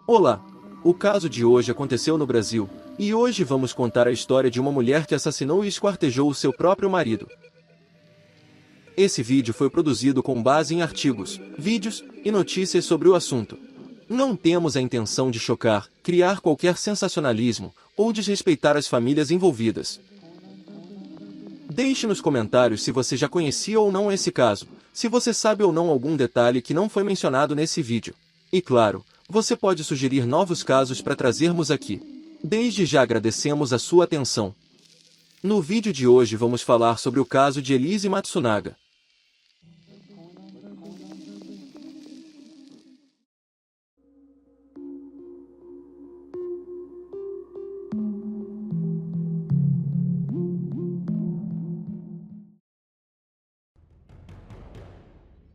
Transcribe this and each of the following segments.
Olá! O caso de hoje aconteceu no Brasil, e hoje vamos contar a história de uma mulher que assassinou e esquartejou o seu próprio marido. Esse vídeo foi produzido com base em artigos, vídeos e notícias sobre o assunto. Não temos a intenção de chocar, criar qualquer sensacionalismo ou desrespeitar as famílias envolvidas. Deixe nos comentários se você já conhecia ou não esse caso, se você sabe ou não algum detalhe que não foi mencionado nesse vídeo. E claro, você pode sugerir novos casos para trazermos aqui. Desde já agradecemos a sua atenção. No vídeo de hoje vamos falar sobre o caso de Elise Matsunaga.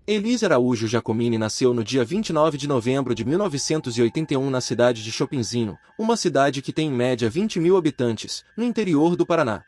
Elise Araújo Giacomini nasceu no dia 29 de novembro de 1981 na cidade de Chopinzinho, uma cidade que tem em média 20 mil habitantes, no interior do Paraná.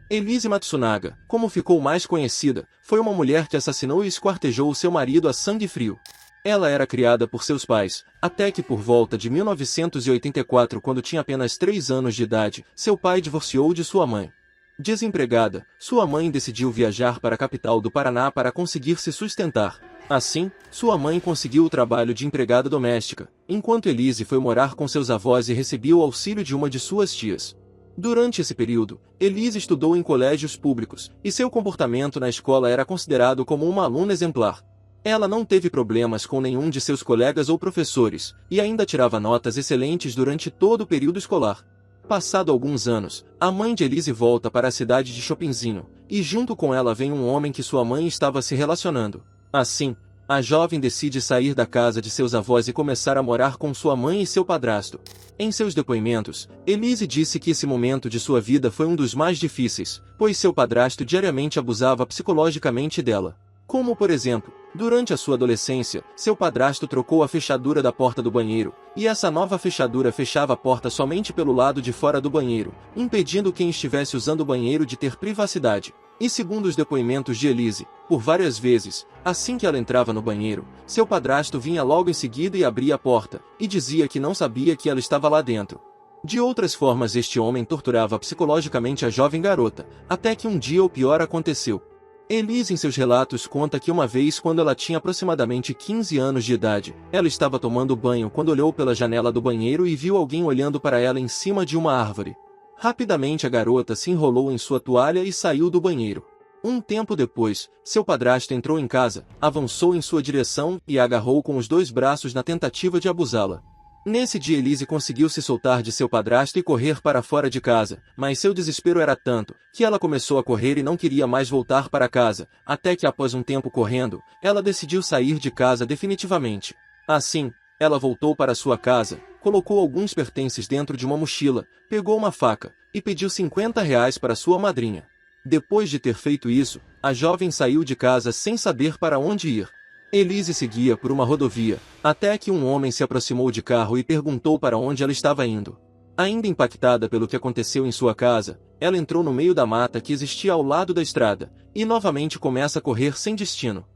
Elise Matsunaga, como ficou mais conhecida, foi uma mulher que assassinou e esquartejou o seu marido a sangue frio. Ela era criada por seus pais, até que por volta de 1984, quando tinha apenas 3 anos de idade, seu pai divorciou de sua mãe. Desempregada, sua mãe decidiu viajar para a capital do Paraná para conseguir se sustentar. Assim, sua mãe conseguiu o trabalho de empregada doméstica, enquanto Elise foi morar com seus avós e recebia o auxílio de uma de suas tias. Durante esse período, Elise estudou em colégios públicos, e seu comportamento na escola era considerado como uma aluna exemplar. Ela não teve problemas com nenhum de seus colegas ou professores, e ainda tirava notas excelentes durante todo o período escolar. Passado alguns anos, a mãe de Elise volta para a cidade de Chopinzinho, e junto com ela vem um homem que sua mãe estava se relacionando. Assim, a jovem decide sair da casa de seus avós e começar a morar com sua mãe e seu padrasto. Em seus depoimentos, Elise disse que esse momento de sua vida foi um dos mais difíceis, pois seu padrasto diariamente abusava psicologicamente dela. Como por exemplo, durante a sua adolescência, seu padrasto trocou a fechadura da porta do banheiro, e essa nova fechadura fechava a porta somente pelo lado de fora do banheiro, impedindo quem estivesse usando o banheiro de ter privacidade. E segundo os depoimentos de Elise, por várias vezes, assim que ela entrava no banheiro, seu padrasto vinha logo em seguida e abria a porta, e dizia que não sabia que ela estava lá dentro. De outras formas, este homem torturava psicologicamente a jovem garota, até que um dia o pior aconteceu. Elise em seus relatos conta que uma vez, quando ela tinha aproximadamente 15 anos de idade, ela estava tomando banho quando olhou pela janela do banheiro e viu alguém olhando para ela em cima de uma árvore. Rapidamente a garota se enrolou em sua toalha e saiu do banheiro. Um tempo depois, seu padrasto entrou em casa, avançou em sua direção e a agarrou com os 2 braços na tentativa de abusá-la. Nesse dia Elise conseguiu se soltar de seu padrasto e correr para fora de casa, mas seu desespero era tanto, que ela começou a correr e não queria mais voltar para casa, até que após um tempo correndo, ela decidiu sair de casa definitivamente. Assim, ela voltou para sua casa, colocou alguns pertences dentro de uma mochila, pegou uma faca, e pediu R$ 50 para sua madrinha. Depois de ter feito isso, a jovem saiu de casa sem saber para onde ir. Elise seguia por uma rodovia, até que um homem se aproximou de carro e perguntou para onde ela estava indo. Ainda impactada pelo que aconteceu em sua casa, ela entrou no meio da mata que existia ao lado da estrada, e novamente começa a correr sem destino.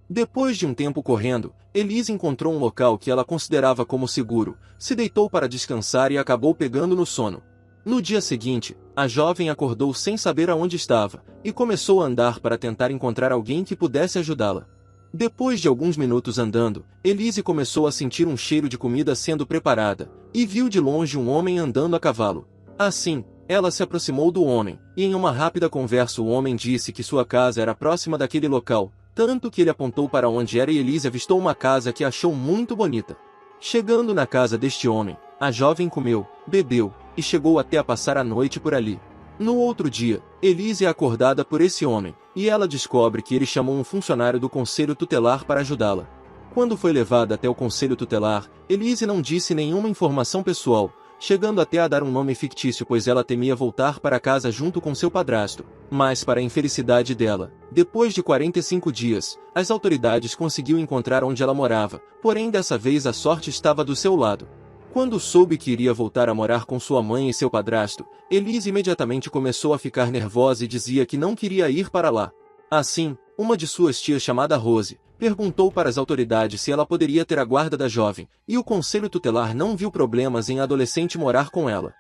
Depois de um tempo correndo, Elise encontrou um local que ela considerava como seguro, se deitou para descansar e acabou pegando no sono. No dia seguinte, a jovem acordou sem saber aonde estava, e começou a andar para tentar encontrar alguém que pudesse ajudá-la. Depois de alguns minutos andando, Elise começou a sentir um cheiro de comida sendo preparada, e viu de longe um homem andando a cavalo. Assim, ela se aproximou do homem, e em uma rápida conversa o homem disse que sua casa era próxima daquele local, tanto que ele apontou para onde era e Elise avistou uma casa que achou muito bonita. Chegando na casa deste homem, a jovem comeu, bebeu, e chegou até a passar a noite por ali. No outro dia, Elise é acordada por esse homem, e ela descobre que ele chamou um funcionário do conselho tutelar para ajudá-la. Quando foi levada até o conselho tutelar, Elise não disse nenhuma informação pessoal, chegando até a dar um nome fictício pois ela temia voltar para casa junto com seu padrasto. Mas para a infelicidade dela, depois de 45 dias, as autoridades conseguiu encontrar onde ela morava, porém dessa vez a sorte estava do seu lado. Quando soube que iria voltar a morar com sua mãe e seu padrasto, Elise imediatamente começou a ficar nervosa e dizia que não queria ir para lá. Assim, uma de suas tias chamada Rose, perguntou para as autoridades se ela poderia ter a guarda da jovem, e o conselho tutelar não viu problemas em a adolescente morar com ela.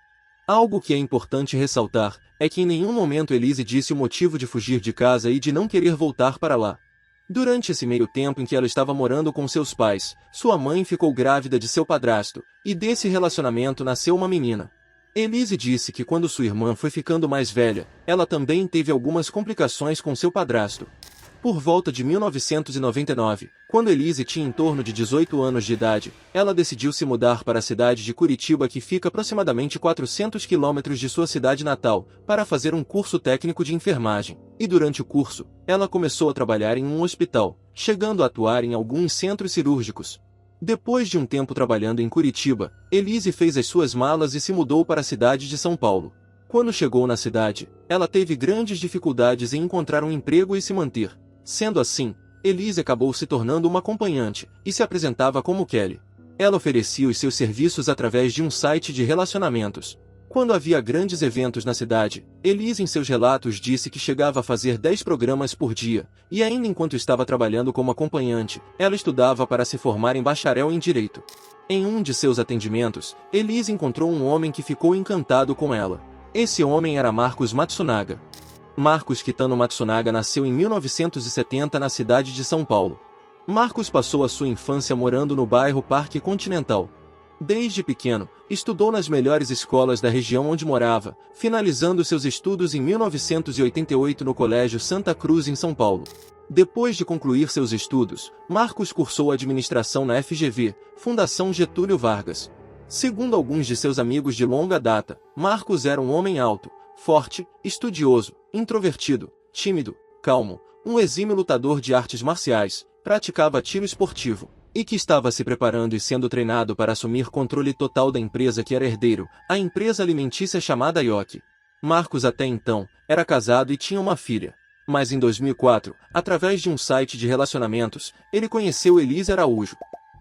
Algo que é importante ressaltar é que em nenhum momento Elise disse o motivo de fugir de casa e de não querer voltar para lá. Durante esse meio tempo em que ela estava morando com seus pais, sua mãe ficou grávida de seu padrasto, e desse relacionamento nasceu uma menina. Elise disse que quando sua irmã foi ficando mais velha, ela também teve algumas complicações com seu padrasto. Por volta de 1999, quando Elise tinha em torno de 18 anos de idade, ela decidiu se mudar para a cidade de Curitiba, que fica aproximadamente 400 quilômetros de sua cidade natal, para fazer um curso técnico de enfermagem. E durante o curso, ela começou a trabalhar em um hospital, chegando a atuar em alguns centros cirúrgicos. Depois de um tempo trabalhando em Curitiba, Elise fez as suas malas e se mudou para a cidade de São Paulo. Quando chegou na cidade, ela teve grandes dificuldades em encontrar um emprego e se manter. Sendo assim, Elise acabou se tornando uma acompanhante, e se apresentava como Kelly. Ela oferecia os seus serviços através de um site de relacionamentos. Quando havia grandes eventos na cidade, Elise em seus relatos disse que chegava a fazer 10 programas por dia, e ainda enquanto estava trabalhando como acompanhante, ela estudava para se formar em bacharel em Direito. Em um de seus atendimentos, Elise encontrou um homem que ficou encantado com ela. Esse homem era Marcos Matsunaga. Marcos Kitano Matsunaga nasceu em 1970 na cidade de São Paulo. Marcos passou a sua infância morando no bairro Parque Continental. Desde pequeno, estudou nas melhores escolas da região onde morava, finalizando seus estudos em 1988 no Colégio Santa Cruz em São Paulo. Depois de concluir seus estudos, Marcos cursou administração na FGV, Fundação Getúlio Vargas. Segundo alguns de seus amigos de longa data, Marcos era um homem alto, forte, estudioso, introvertido, tímido, calmo, um exímio lutador de artes marciais, praticava tiro esportivo, e que estava se preparando e sendo treinado para assumir controle total da empresa que era herdeiro, a empresa alimentícia chamada Yoki. Marcos até então era casado e tinha uma filha. Mas em 2004, através de um site de relacionamentos, ele conheceu Elise Araújo.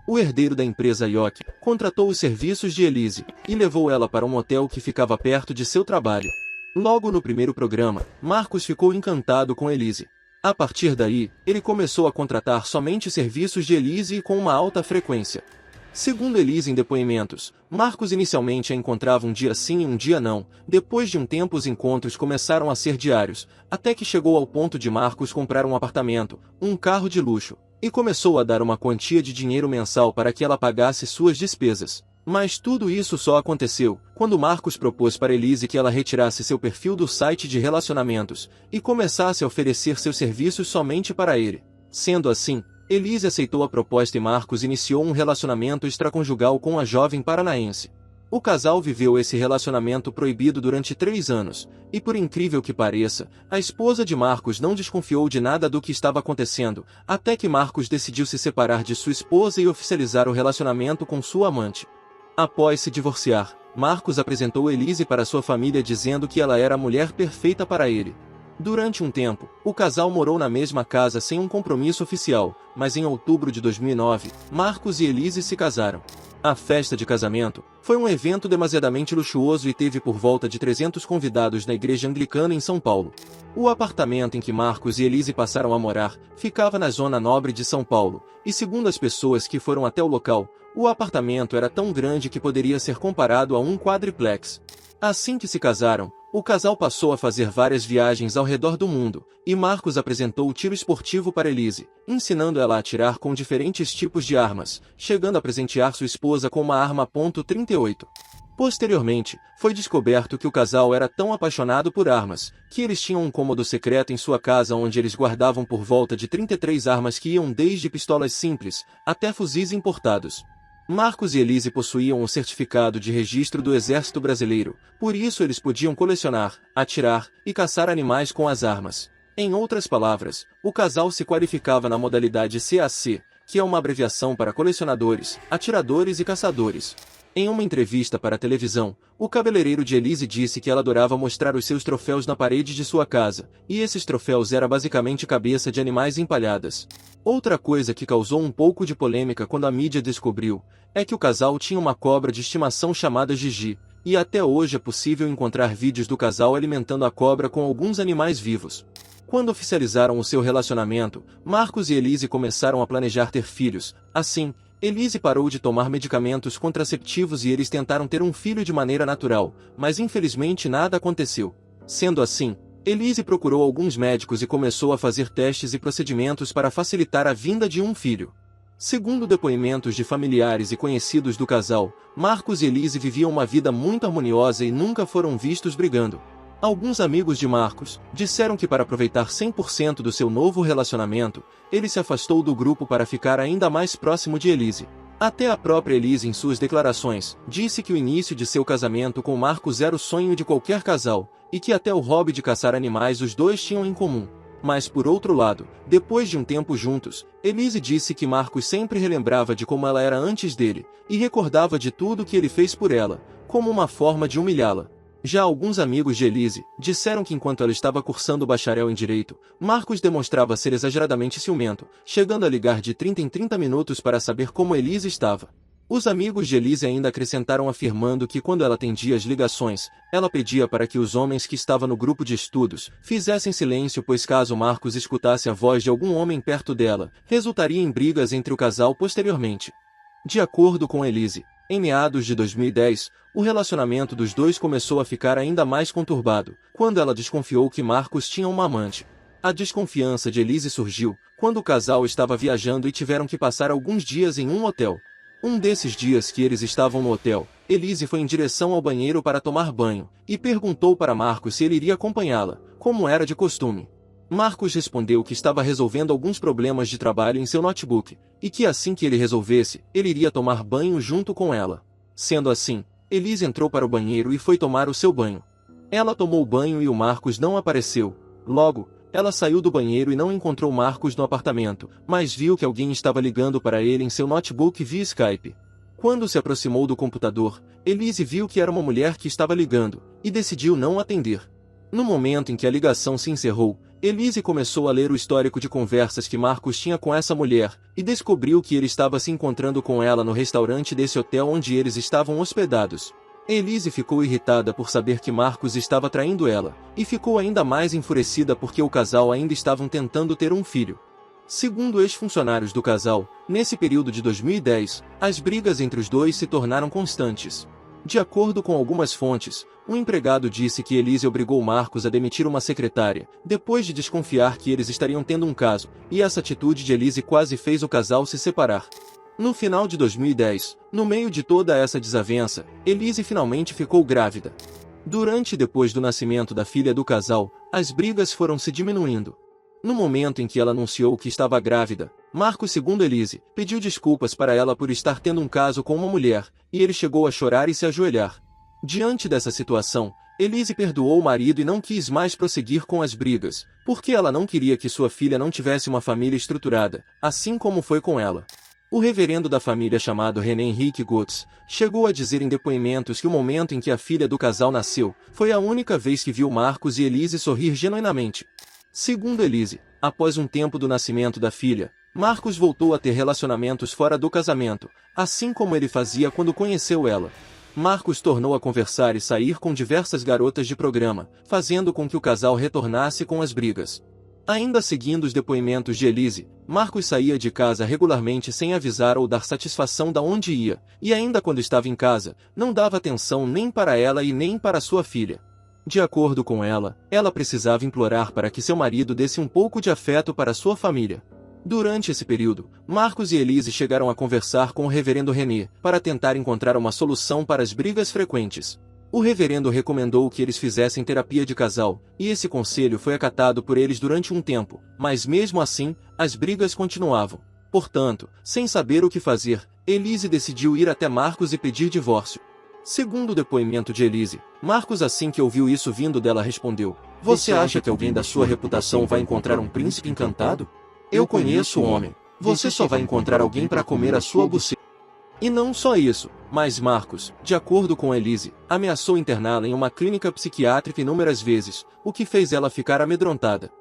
O herdeiro da empresa Yoki contratou os serviços de Elise e levou ela para um hotel que ficava perto de seu trabalho. Logo no primeiro programa, Marcos ficou encantado com Elise. A partir daí, ele começou a contratar somente serviços de Elise e com uma alta frequência. Segundo Elise em depoimentos, Marcos inicialmente a encontrava um dia sim e um dia não. Depois de um tempo os encontros começaram a ser diários, até que chegou ao ponto de Marcos comprar um apartamento, um carro de luxo, e começou a dar uma quantia de dinheiro mensal para que ela pagasse suas despesas. Mas tudo isso só aconteceu quando Marcos propôs para Elise que ela retirasse seu perfil do site de relacionamentos e começasse a oferecer seus serviços somente para ele. Sendo assim, Elise aceitou a proposta e Marcos iniciou um relacionamento extraconjugal com a jovem paranaense. O casal viveu esse relacionamento proibido durante 3 anos, e por incrível que pareça, a esposa de Marcos não desconfiou de nada do que estava acontecendo, até que Marcos decidiu se separar de sua esposa e oficializar o relacionamento com sua amante. Após se divorciar, Marcos apresentou Elise para sua família dizendo que ela era a mulher perfeita para ele. Durante um tempo, o casal morou na mesma casa sem um compromisso oficial, mas em outubro de 2009, Marcos e Elise se casaram. A festa de casamento foi um evento demasiadamente luxuoso e teve por volta de 300 convidados na igreja anglicana em São Paulo. O apartamento em que Marcos e Elise passaram a morar ficava na zona nobre de São Paulo, e segundo as pessoas que foram até o local, o apartamento era tão grande que poderia ser comparado a um quadriplex. Assim que se casaram, o casal passou a fazer várias viagens ao redor do mundo, e Marcos apresentou o tiro esportivo para Elise, ensinando ela a atirar com diferentes tipos de armas, chegando a presentear sua esposa com uma arma .38. Posteriormente, foi descoberto que o casal era tão apaixonado por armas, que eles tinham um cômodo secreto em sua casa onde eles guardavam por volta de 33 armas que iam desde pistolas simples, até fuzis importados. Marcos e Elise possuíam o certificado de registro do Exército Brasileiro, por isso eles podiam colecionar, atirar e caçar animais com as armas. Em outras palavras, o casal se qualificava na modalidade CAC, que é uma abreviação para colecionadores, atiradores e caçadores. Em uma entrevista para a televisão, o cabeleireiro de Elise disse que ela adorava mostrar os seus troféus na parede de sua casa, e esses troféus eram basicamente cabeça de animais empalhadas. Outra coisa que causou um pouco de polêmica quando a mídia descobriu, é que o casal tinha uma cobra de estimação chamada Gigi, E até hoje é possível encontrar vídeos do casal alimentando a cobra com alguns animais vivos. Quando oficializaram o seu relacionamento, Marcos e Elise começaram a planejar ter filhos. Assim, Elise parou de tomar medicamentos contraceptivos e eles tentaram ter um filho de maneira natural, mas infelizmente nada aconteceu. Sendo assim, Elise procurou alguns médicos e começou a fazer testes e procedimentos para facilitar a vinda de um filho. Segundo depoimentos de familiares e conhecidos do casal, Marcos e Elise viviam uma vida muito harmoniosa e nunca foram vistos brigando. Alguns amigos de Marcos disseram que para aproveitar 100% do seu novo relacionamento, ele se afastou do grupo para ficar ainda mais próximo de Elise. Até a própria Elise, em suas declarações, disse que o início de seu casamento com Marcos era o sonho de qualquer casal, e que até o hobby de caçar animais os dois tinham em comum. Mas por outro lado, depois de um tempo juntos, Elise disse que Marcos sempre relembrava de como ela era antes dele, e recordava de tudo que ele fez por ela, como uma forma de humilhá-la. Já alguns amigos de Elise disseram que enquanto ela estava cursando o bacharel em Direito, Marcos demonstrava ser exageradamente ciumento, chegando a ligar de 30 em 30 minutos para saber como Elise estava. Os amigos de Elise ainda acrescentaram afirmando que quando ela atendia as ligações, ela pedia para que os homens que estavam no grupo de estudos fizessem silêncio, pois caso Marcos escutasse a voz de algum homem perto dela, resultaria em brigas entre o casal posteriormente. De acordo com Elise, em meados de 2010, o relacionamento dos dois começou a ficar ainda mais conturbado, quando ela desconfiou que Marcos tinha uma amante. A desconfiança de Elise surgiu quando o casal estava viajando e tiveram que passar alguns dias em um hotel. Um desses dias que eles estavam no hotel, Elise foi em direção ao banheiro para tomar banho, e perguntou para Marcos se ele iria acompanhá-la, como era de costume. Marcos respondeu que estava resolvendo alguns problemas de trabalho em seu notebook, e que assim que ele resolvesse, ele iria tomar banho junto com ela. Sendo assim, Elise entrou para o banheiro e foi tomar o seu banho. Ela tomou banho e o Marcos não apareceu. Logo, ela saiu do banheiro e não encontrou Marcos no apartamento, mas viu que alguém estava ligando para ele em seu notebook via Skype. Quando se aproximou do computador, Elise viu que era uma mulher que estava ligando, e decidiu não atender. No momento em que a ligação se encerrou, Elise começou a ler o histórico de conversas que Marcos tinha com essa mulher, e descobriu que ele estava se encontrando com ela no restaurante desse hotel onde eles estavam hospedados. Elise ficou irritada por saber que Marcos estava traindo ela, e ficou ainda mais enfurecida porque o casal ainda estavam tentando ter um filho. Segundo ex-funcionários do casal, nesse período de 2010, as brigas entre os dois se tornaram constantes. De acordo com algumas fontes, um empregado disse que Elise obrigou Marcos a demitir uma secretária, depois de desconfiar que eles estariam tendo um caso, e essa atitude de Elise quase fez o casal se separar. No final de 2010, no meio de toda essa desavença, Elise finalmente ficou grávida. Durante e depois do nascimento da filha do casal, as brigas foram se diminuindo. No momento em que ela anunciou que estava grávida, Marcos, segundo Elise, pediu desculpas para ela por estar tendo um caso com uma mulher, e ele chegou a chorar e se ajoelhar. Diante dessa situação, Elise perdoou o marido e não quis mais prosseguir com as brigas, porque ela não queria que sua filha não tivesse uma família estruturada, assim como foi com ela. O reverendo da família chamado René Henrique Gotts chegou a dizer em depoimentos que o momento em que a filha do casal nasceu foi a única vez que viu Marcos e Elise sorrir genuinamente. Segundo Elise, após um tempo do nascimento da filha, Marcos voltou a ter relacionamentos fora do casamento, assim como ele fazia quando conheceu ela. Marcos tornou a conversar e sair com diversas garotas de programa, fazendo com que o casal retornasse com as brigas. Ainda seguindo os depoimentos de Elise, Marcos saía de casa regularmente sem avisar ou dar satisfação da onde ia, e ainda quando estava em casa, não dava atenção nem para ela e nem para sua filha. De acordo com ela, ela precisava implorar para que seu marido desse um pouco de afeto para sua família. Durante esse período, Marcos e Elise chegaram a conversar com o reverendo René, para tentar encontrar uma solução para as brigas frequentes. O reverendo recomendou que eles fizessem terapia de casal, e esse conselho foi acatado por eles durante um tempo, mas mesmo assim, as brigas continuavam. Portanto, sem saber o que fazer, Elise decidiu ir até Marcos e pedir divórcio. Segundo o depoimento de Elise, Marcos, assim que ouviu isso vindo dela, respondeu: "Você acha que alguém da sua reputação vai encontrar um príncipe encantado? Eu conheço o homem. Você só vai encontrar alguém para comer a sua buceta." E não só isso, mas Marcos, de acordo com Elise, ameaçou interná-la em uma clínica psiquiátrica inúmeras vezes, o que fez ela ficar amedrontada.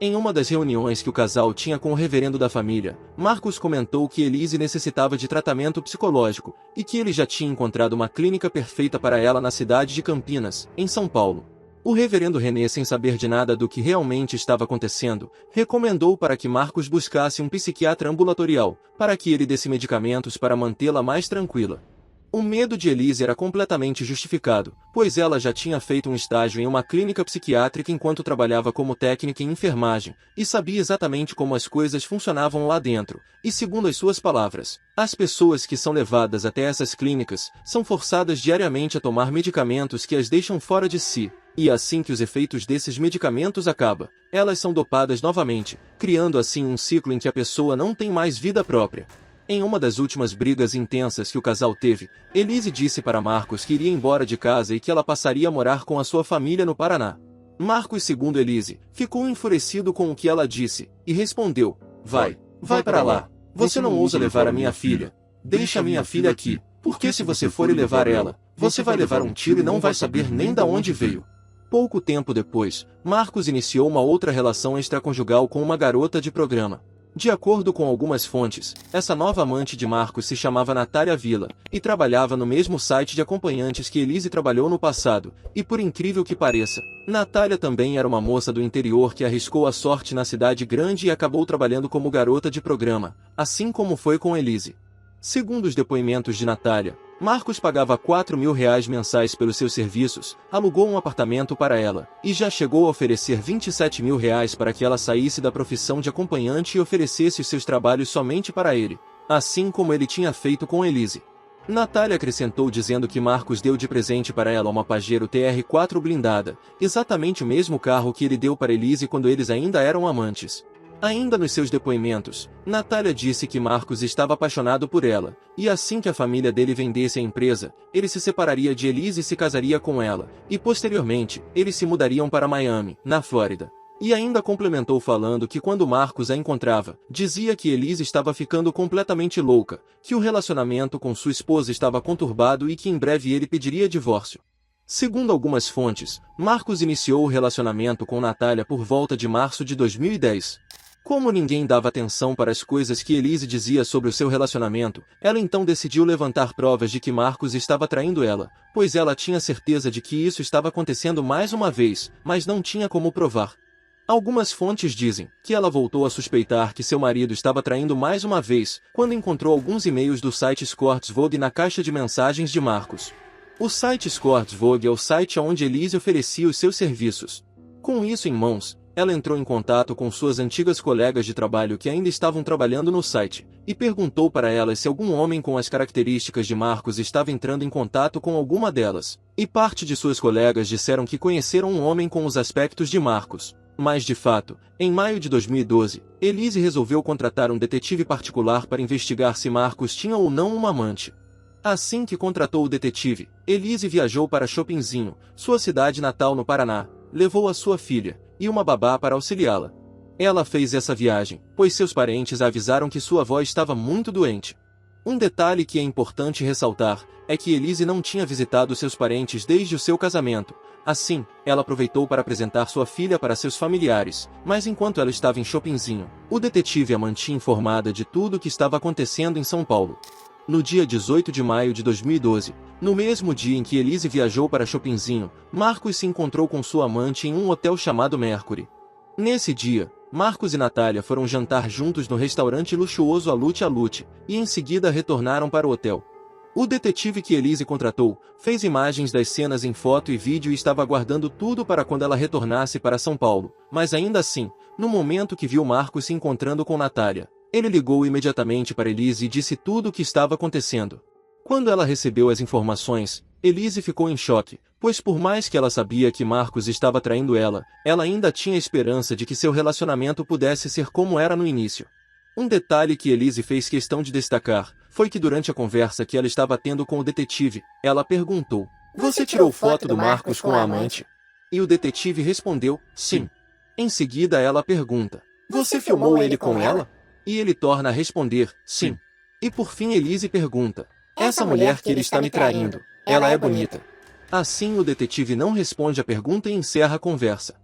Em uma das reuniões que o casal tinha com o reverendo da família, Marcos comentou que Elise necessitava de tratamento psicológico, e que ele já tinha encontrado uma clínica perfeita para ela na cidade de Campinas, em São Paulo. O reverendo René, sem saber de nada do que realmente estava acontecendo, recomendou para que Marcos buscasse um psiquiatra ambulatorial, para que ele desse medicamentos para mantê-la mais tranquila. O medo de Elise era completamente justificado, pois ela já tinha feito um estágio em uma clínica psiquiátrica enquanto trabalhava como técnica em enfermagem, e sabia exatamente como as coisas funcionavam lá dentro, e segundo as suas palavras, as pessoas que são levadas até essas clínicas são forçadas diariamente a tomar medicamentos que as deixam fora de si, e assim que os efeitos desses medicamentos acabam, elas são dopadas novamente, criando assim um ciclo em que a pessoa não tem mais vida própria. Em uma das últimas brigas intensas que o casal teve, Elise disse para Marcos que iria embora de casa e que ela passaria a morar com a sua família no Paraná. Marcos, segundo Elise, ficou enfurecido com o que ela disse, e respondeu: vai para lá. Você não ousa levar a minha filha. Deixa a minha filha aqui, porque se você for e levar ela, você vai levar um tiro e não vai saber nem da onde veio. Pouco tempo depois, Marcos iniciou uma outra relação extraconjugal com uma garota de programa. De acordo com algumas fontes, essa nova amante de Marcos se chamava Natália Villa, e trabalhava no mesmo site de acompanhantes que Elise trabalhou no passado, e por incrível que pareça, Natália também era uma moça do interior que arriscou a sorte na cidade grande e acabou trabalhando como garota de programa, assim como foi com Elise. Segundo os depoimentos de Natália, Marcos pagava R$ 4.000 mensais pelos seus serviços, alugou um apartamento para ela, e já chegou a oferecer R$ 27.000 para que ela saísse da profissão de acompanhante e oferecesse os seus trabalhos somente para ele, assim como ele tinha feito com Elise. Natália acrescentou dizendo que Marcos deu de presente para ela uma Pajero TR4 blindada, exatamente o mesmo carro que ele deu para Elise quando eles ainda eram amantes. Ainda nos seus depoimentos, Natália disse que Marcos estava apaixonado por ela, e assim que a família dele vendesse a empresa, ele se separaria de Elise e se casaria com ela, e posteriormente, eles se mudariam para Miami, na Flórida. E ainda complementou falando que quando Marcos a encontrava, dizia que Elise estava ficando completamente louca, que o relacionamento com sua esposa estava conturbado e que em breve ele pediria divórcio. Segundo algumas fontes, Marcos iniciou o relacionamento com Natália por volta de março de 2010. Como ninguém dava atenção para as coisas que Elise dizia sobre o seu relacionamento, ela então decidiu levantar provas de que Marcos estava traindo ela, pois ela tinha certeza de que isso estava acontecendo mais uma vez, mas não tinha como provar. Algumas fontes dizem que ela voltou a suspeitar que seu marido estava traindo mais uma vez, quando encontrou alguns e-mails do site Escorts Vogue na caixa de mensagens de Marcos. O site Escorts Vogue é o site onde Elise oferecia os seus serviços. Com isso em mãos, ela entrou em contato com suas antigas colegas de trabalho que ainda estavam trabalhando no site, e perguntou para elas se algum homem com as características de Marcos estava entrando em contato com alguma delas. E parte de suas colegas disseram que conheceram um homem com os aspectos de Marcos. Mas de fato, em maio de 2012, Elise resolveu contratar um detetive particular para investigar se Marcos tinha ou não uma amante. Assim que contratou o detetive, Elise viajou para Chopinzinho, sua cidade natal no Paraná, levou a sua filha e uma babá para auxiliá-la. Ela fez essa viagem, pois seus parentes a avisaram que sua avó estava muito doente. Um detalhe que é importante ressaltar é que Elise não tinha visitado seus parentes desde o seu casamento. Assim, ela aproveitou para apresentar sua filha para seus familiares, mas enquanto ela estava em Chopinzinho, o detetive a mantinha informada de tudo o que estava acontecendo em São Paulo. No dia 18 de maio de 2012, no mesmo dia em que Elise viajou para Chopinzinho, Marcos se encontrou com sua amante em um hotel chamado Mercury. Nesse dia, Marcos e Natália foram jantar juntos no restaurante luxuoso Alute Alute, e em seguida retornaram para o hotel. O detetive que Elise contratou fez imagens das cenas em foto e vídeo e estava aguardando tudo para quando ela retornasse para São Paulo, mas ainda assim, no momento que viu Marcos se encontrando com Natália, ele ligou imediatamente para Elise e disse tudo o que estava acontecendo. Quando ela recebeu as informações, Elise ficou em choque, pois por mais que ela sabia que Marcos estava traindo ela ainda tinha esperança de que seu relacionamento pudesse ser como era no início. Um detalhe que Elise fez questão de destacar foi que durante a conversa que ela estava tendo com o detetive, ela perguntou: "Você tirou foto do Marcos com a amante?" E o detetive respondeu: "Sim." Em seguida ela pergunta: "Você filmou ele com ela?" E ele torna a responder: "Sim." E por fim Elise pergunta: "Essa mulher que ele está me traindo, ela é bonita?" Assim o detetive não responde a pergunta e encerra a conversa.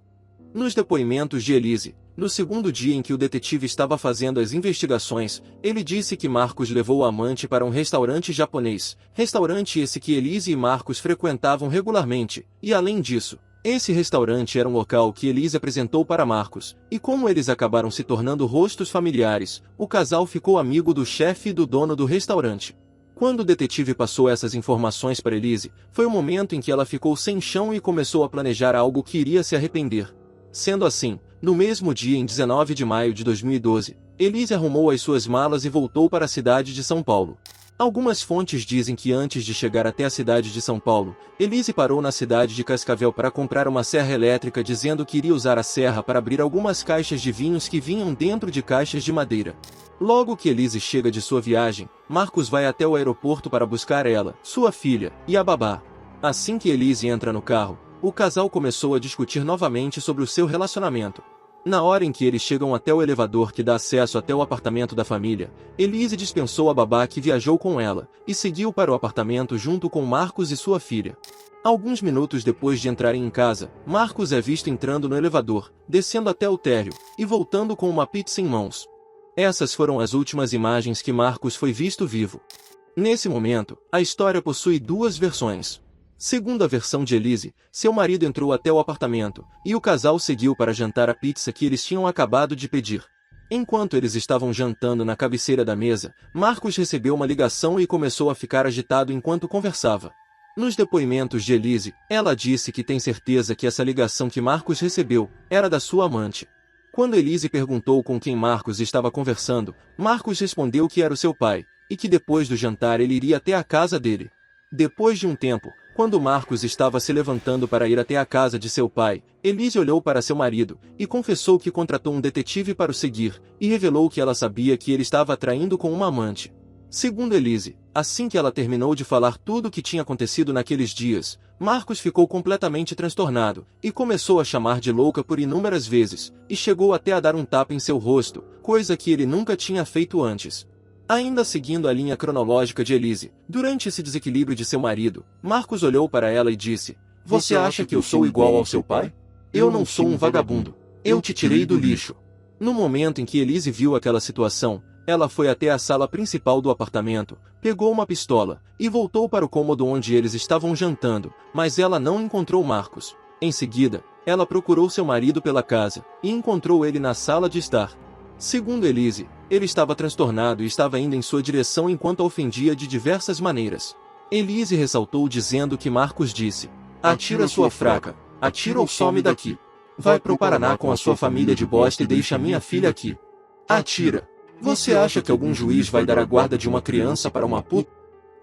Nos depoimentos de Elise, No segundo dia em que o detetive estava fazendo as investigações, ele disse que Marcos levou a amante para um restaurante japonês, restaurante esse que Elise e Marcos frequentavam regularmente, e além disso, esse restaurante era um local que Elise apresentou para Marcos, e como eles acabaram se tornando rostos familiares, o casal ficou amigo do chefe e do dono do restaurante. Quando o detetive passou essas informações para Elise, foi o momento em que ela ficou sem chão e começou a planejar algo que iria se arrepender. Sendo assim, no mesmo dia em 19 de maio de 2012, Elise arrumou as suas malas e voltou para a cidade de São Paulo. Algumas fontes dizem que antes de chegar até a cidade de São Paulo, Elise parou na cidade de Cascavel para comprar uma serra elétrica dizendo que iria usar a serra para abrir algumas caixas de vinhos que vinham dentro de caixas de madeira. Logo que Elise chega de sua viagem, Marcos vai até o aeroporto para buscar ela, sua filha, e a babá. Assim que Elise entra no carro, o casal começou a discutir novamente sobre o seu relacionamento. Na hora em que eles chegam até o elevador que dá acesso até o apartamento da família, Elise dispensou a babá que viajou com ela, e seguiu para o apartamento junto com Marcos e sua filha. Alguns minutos depois de entrarem em casa, Marcos é visto entrando no elevador, descendo até o térreo, e voltando com uma pizza em mãos. Essas foram as últimas imagens que Marcos foi visto vivo. Nesse momento, a história possui duas versões. Segundo a versão de Elise, seu marido entrou até o apartamento, e o casal seguiu para jantar a pizza que eles tinham acabado de pedir. Enquanto eles estavam jantando na cabeceira da mesa, Marcos recebeu uma ligação e começou a ficar agitado enquanto conversava. Nos depoimentos de Elise, ela disse que tem certeza que essa ligação que Marcos recebeu era da sua amante. Quando Elise perguntou com quem Marcos estava conversando, Marcos respondeu que era o seu pai, e que depois do jantar ele iria até a casa dele. Depois de um tempo, quando Marcos estava se levantando para ir até a casa de seu pai, Elise olhou para seu marido, e confessou que contratou um detetive para o seguir, e revelou que ela sabia que ele estava traindo com uma amante. Segundo Elise, assim que ela terminou de falar tudo o que tinha acontecido naqueles dias, Marcos ficou completamente transtornado, e começou a chamar de louca por inúmeras vezes, e chegou até a dar um tapa em seu rosto, coisa que ele nunca tinha feito antes. Ainda seguindo a linha cronológica de Elise, durante esse desequilíbrio de seu marido, Marcos olhou para ela e disse: "Você acha que eu sou igual ao seu pai? Eu não sou um vagabundo. Eu te tirei do lixo." No momento em que Elise viu aquela situação, ela foi até a sala principal do apartamento, pegou uma pistola, e voltou para o cômodo onde eles estavam jantando, mas ela não encontrou Marcos. Em seguida, ela procurou seu marido pela casa, e encontrou ele na sala de estar. Segundo Elise, ele estava transtornado e estava indo em sua direção enquanto a ofendia de diversas maneiras. Elise ressaltou dizendo que Marcos disse: "Atira sua fraca, atira ou some daqui. Vai pro Paraná com a sua família de bosta e deixa a minha filha aqui. Atira. Você acha que algum juiz vai dar a guarda de uma criança para uma puta?"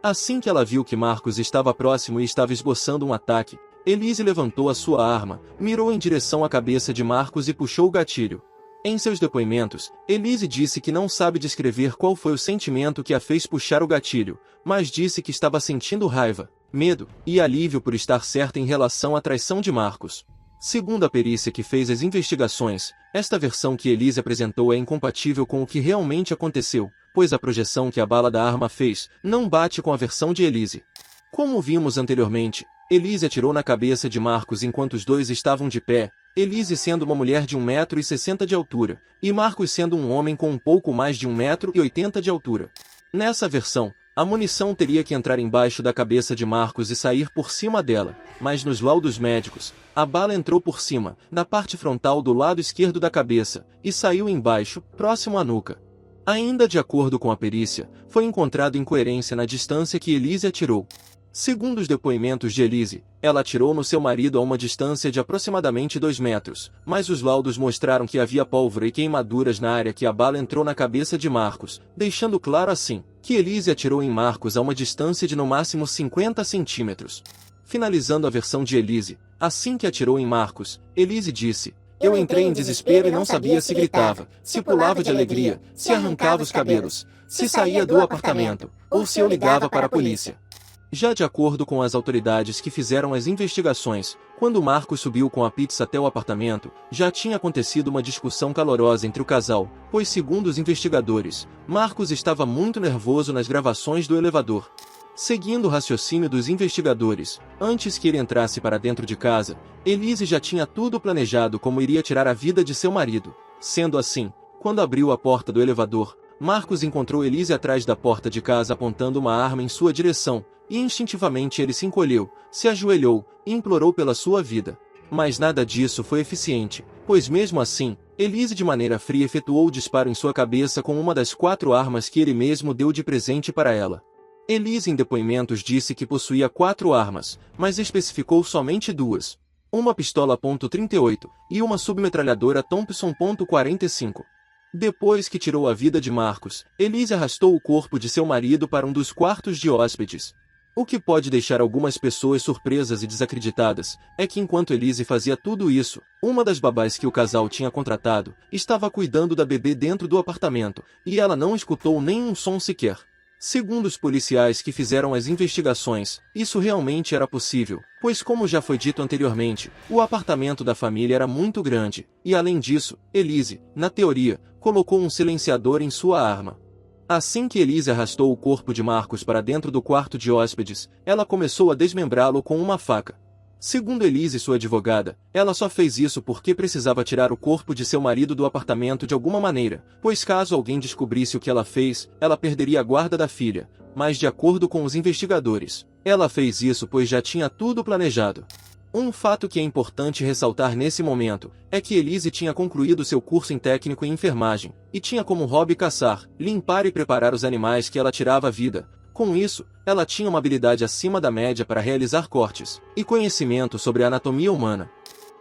Assim que ela viu que Marcos estava próximo e estava esboçando um ataque, Elise levantou a sua arma, mirou em direção à cabeça de Marcos e puxou o gatilho. Em seus depoimentos, Elise disse que não sabe descrever qual foi o sentimento que a fez puxar o gatilho, mas disse que estava sentindo raiva, medo e alívio por estar certa em relação à traição de Marcos. Segundo a perícia que fez as investigações, esta versão que Elise apresentou é incompatível com o que realmente aconteceu, pois a projeção que a bala da arma fez não bate com a versão de Elise. Como vimos anteriormente, Elise atirou na cabeça de Marcos enquanto os dois estavam de pé, Elise sendo uma mulher de 1,60 m de altura, e Marcos sendo um homem com um pouco mais de 1,80 m de altura. Nessa versão, a munição teria que entrar embaixo da cabeça de Marcos e sair por cima dela, mas nos laudos médicos, a bala entrou por cima, na parte frontal do lado esquerdo da cabeça, e saiu embaixo, próximo à nuca. Ainda de acordo com a perícia, foi encontrado incoerência na distância que Elise atirou. Segundo os depoimentos de Elise, ela atirou no seu marido a uma distância de aproximadamente 2 metros, mas os laudos mostraram que havia pólvora e queimaduras na área que a bala entrou na cabeça de Marcos, deixando claro assim, que Elise atirou em Marcos a uma distância de no máximo 50 centímetros. Finalizando a versão de Elise, assim que atirou em Marcos, Elise disse: "Eu entrei em desespero e não sabia se gritava, se pulava de alegria, se arrancava os cabelos, se saía do apartamento, ou se eu ligava para a polícia." Já de acordo com as autoridades que fizeram as investigações, quando Marcos subiu com a pizza até o apartamento, já tinha acontecido uma discussão calorosa entre o casal, pois segundo os investigadores, Marcos estava muito nervoso nas gravações do elevador. Seguindo o raciocínio dos investigadores, antes que ele entrasse para dentro de casa, Elise já tinha tudo planejado como iria tirar a vida de seu marido. Sendo assim, quando abriu a porta do elevador, Marcos encontrou Elise atrás da porta de casa apontando uma arma em sua direção, e instintivamente ele se encolheu, se ajoelhou e implorou pela sua vida. Mas nada disso foi eficiente, pois mesmo assim, Elise de maneira fria efetuou o disparo em sua cabeça com uma das 4 armas que ele mesmo deu de presente para ela. Elise em depoimentos disse que possuía 4 armas, mas especificou somente 2. Uma pistola .38 e uma submetralhadora Thompson .45. Depois que tirou a vida de Marcos, Elise arrastou o corpo de seu marido para um dos quartos de hóspedes. O que pode deixar algumas pessoas surpresas e desacreditadas é que enquanto Elise fazia tudo isso, uma das babás que o casal tinha contratado estava cuidando da bebê dentro do apartamento, e ela não escutou nenhum som sequer. Segundo os policiais que fizeram as investigações, isso realmente era possível, pois como já foi dito anteriormente, o apartamento da família era muito grande, e além disso, Elise, na teoria, colocou um silenciador em sua arma. Assim que Elise arrastou o corpo de Marcos para dentro do quarto de hóspedes, ela começou a desmembrá-lo com uma faca. Segundo Elise, sua advogada, ela só fez isso porque precisava tirar o corpo de seu marido do apartamento de alguma maneira, pois caso alguém descobrisse o que ela fez, ela perderia a guarda da filha. Mas de acordo com os investigadores, ela fez isso pois já tinha tudo planejado. Um fato que é importante ressaltar nesse momento é que Elise tinha concluído seu curso em técnico em enfermagem, e tinha como hobby caçar, limpar e preparar os animais que ela tirava a vida. Com isso, ela tinha uma habilidade acima da média para realizar cortes, e conhecimento sobre a anatomia humana.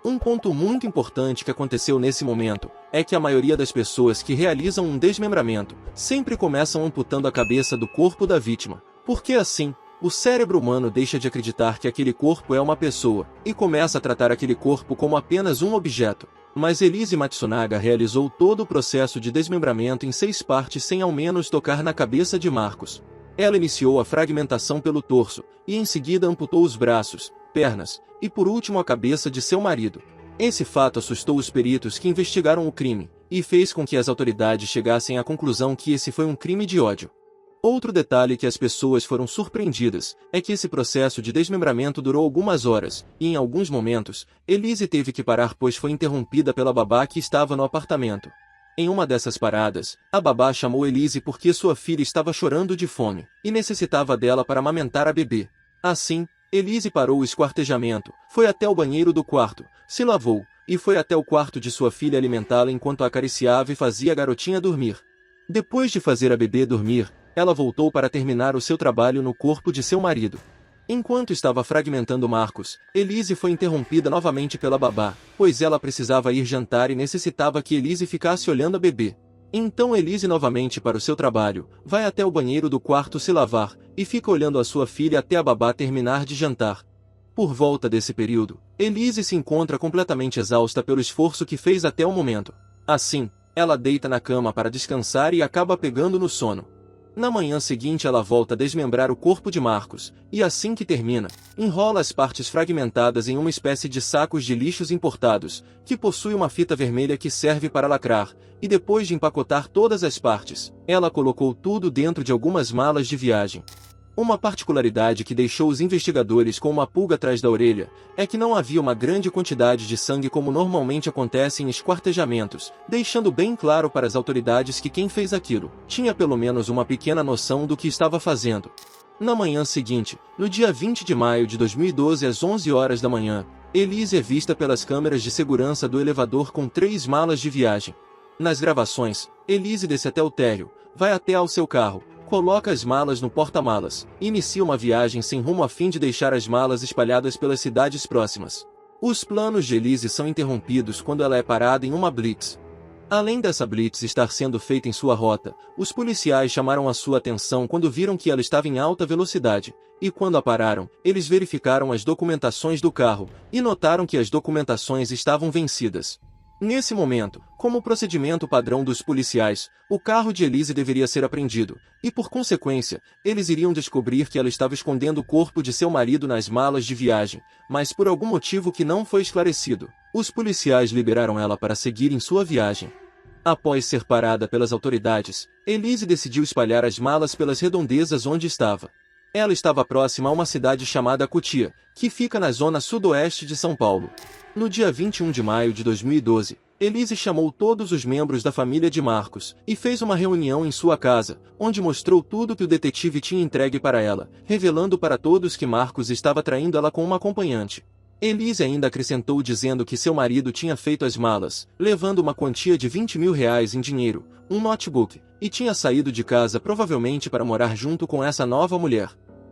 Um ponto muito importante que aconteceu nesse momento é que a maioria das pessoas que realizam um desmembramento sempre começam amputando a cabeça do corpo da vítima, porque assim, o cérebro humano deixa de acreditar que aquele corpo é uma pessoa, e começa a tratar aquele corpo como apenas um objeto. Mas Elise Matsunaga realizou todo o processo de desmembramento em 6 partes sem ao menos tocar na cabeça de Marcos. Ela iniciou a fragmentação pelo torso, e em seguida amputou os braços, pernas, e por último a cabeça de seu marido. Esse fato assustou os peritos que investigaram o crime, e fez com que as autoridades chegassem à conclusão que esse foi um crime de ódio. Outro detalhe que as pessoas foram surpreendidas é que esse processo de desmembramento durou algumas horas, e em alguns momentos, Elise teve que parar pois foi interrompida pela babá que estava no apartamento. Em uma dessas paradas, a babá chamou Elise porque sua filha estava chorando de fome, e necessitava dela para amamentar a bebê. Assim, Elise parou o esquartejamento, foi até o banheiro do quarto, se lavou, e foi até o quarto de sua filha alimentá-la enquanto a acariciava e fazia a garotinha dormir. Depois de fazer a bebê dormir, ela voltou para terminar o seu trabalho no corpo de seu marido. Enquanto estava fragmentando Marcos, Elise foi interrompida novamente pela babá, pois ela precisava ir jantar e necessitava que Elise ficasse olhando a bebê. Então Elise novamente para o seu trabalho, vai até o banheiro do quarto se lavar, e fica olhando a sua filha até a babá terminar de jantar. Por volta desse período, Elise se encontra completamente exausta pelo esforço que fez até o momento. Assim, ela deita na cama para descansar e acaba pegando no sono. Na manhã seguinte ela volta a desmembrar o corpo de Marcos, e assim que termina, enrola as partes fragmentadas em uma espécie de sacos de lixos importados, que possui uma fita vermelha que serve para lacrar, e depois de empacotar todas as partes, ela colocou tudo dentro de algumas malas de viagem. Uma particularidade que deixou os investigadores com uma pulga atrás da orelha é que não havia uma grande quantidade de sangue como normalmente acontece em esquartejamentos, deixando bem claro para as autoridades que quem fez aquilo tinha pelo menos uma pequena noção do que estava fazendo. Na manhã seguinte, no dia 20 de maio de 2012 às 11 horas da manhã, Elise é vista pelas câmeras de segurança do elevador com 3 malas de viagem. Nas gravações, Elise desce até o térreo, vai até ao seu carro, coloca as malas no porta-malas, e inicia uma viagem sem rumo a fim de deixar as malas espalhadas pelas cidades próximas. Os planos de Elise são interrompidos quando ela é parada em uma blitz. Além dessa blitz estar sendo feita em sua rota, os policiais chamaram a sua atenção quando viram que ela estava em alta velocidade, e quando a pararam, eles verificaram as documentações do carro, e notaram que as documentações estavam vencidas. Nesse momento, como procedimento padrão dos policiais, o carro de Elise deveria ser apreendido, e por consequência, eles iriam descobrir que ela estava escondendo o corpo de seu marido nas malas de viagem, mas por algum motivo que não foi esclarecido, os policiais liberaram ela para seguir em sua viagem. Após ser parada pelas autoridades, Elise decidiu espalhar as malas pelas redondezas onde estava. Ela estava próxima a uma cidade chamada Cotia, que fica na zona sudoeste de São Paulo. No dia 21 de maio de 2012, Elise chamou todos os membros da família de Marcos e fez uma reunião em sua casa, onde mostrou tudo que o detetive tinha entregue para ela, revelando para todos que Marcos estava traindo ela com uma acompanhante. Elise ainda acrescentou dizendo que seu marido tinha feito as malas, levando uma quantia de R$20 mil em dinheiro, um notebook, e tinha saído de casa provavelmente para morar junto com essa nova mulher.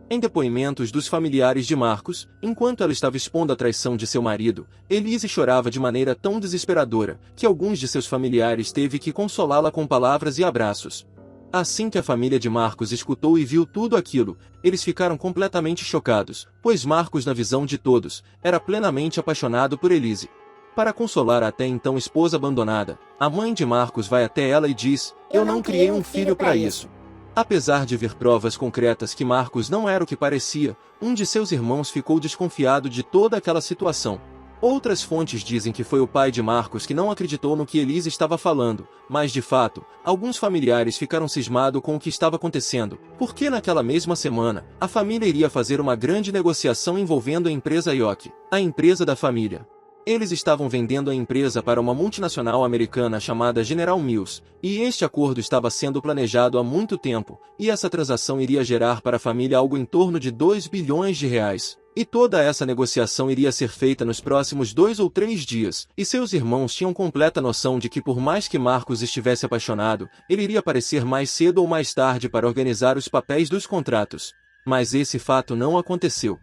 Em depoimentos dos familiares de Marcos, enquanto ela estava expondo a traição de seu marido, Elise chorava de maneira tão desesperadora, que alguns de seus familiares teve que consolá-la com palavras e abraços. Assim que a família de Marcos escutou e viu tudo aquilo, eles ficaram completamente chocados, pois Marcos, na visão de todos, era plenamente apaixonado por Elise. Para consolar a até então esposa abandonada, a mãe de Marcos vai até ela e diz: "Eu não criei um filho para isso." Apesar de ver provas concretas que Marcos não era o que parecia, um de seus irmãos ficou desconfiado de toda aquela situação. Outras fontes dizem que foi o pai de Marcos que não acreditou no que Elise estava falando, mas de fato, alguns familiares ficaram cismados com o que estava acontecendo, porque naquela mesma semana, a família iria fazer uma grande negociação envolvendo a empresa IOC, a empresa da família. Eles estavam vendendo a empresa para uma multinacional americana chamada General Mills, e este acordo estava sendo planejado há muito tempo, e essa transação iria gerar para a família algo em torno de R$2 bilhões. E toda essa negociação iria ser feita nos próximos 2 ou 3 dias, e seus irmãos tinham completa noção de que por mais que Marcos estivesse apaixonado, ele iria aparecer mais cedo ou mais tarde para organizar os papéis dos contratos. Mas esse fato não aconteceu.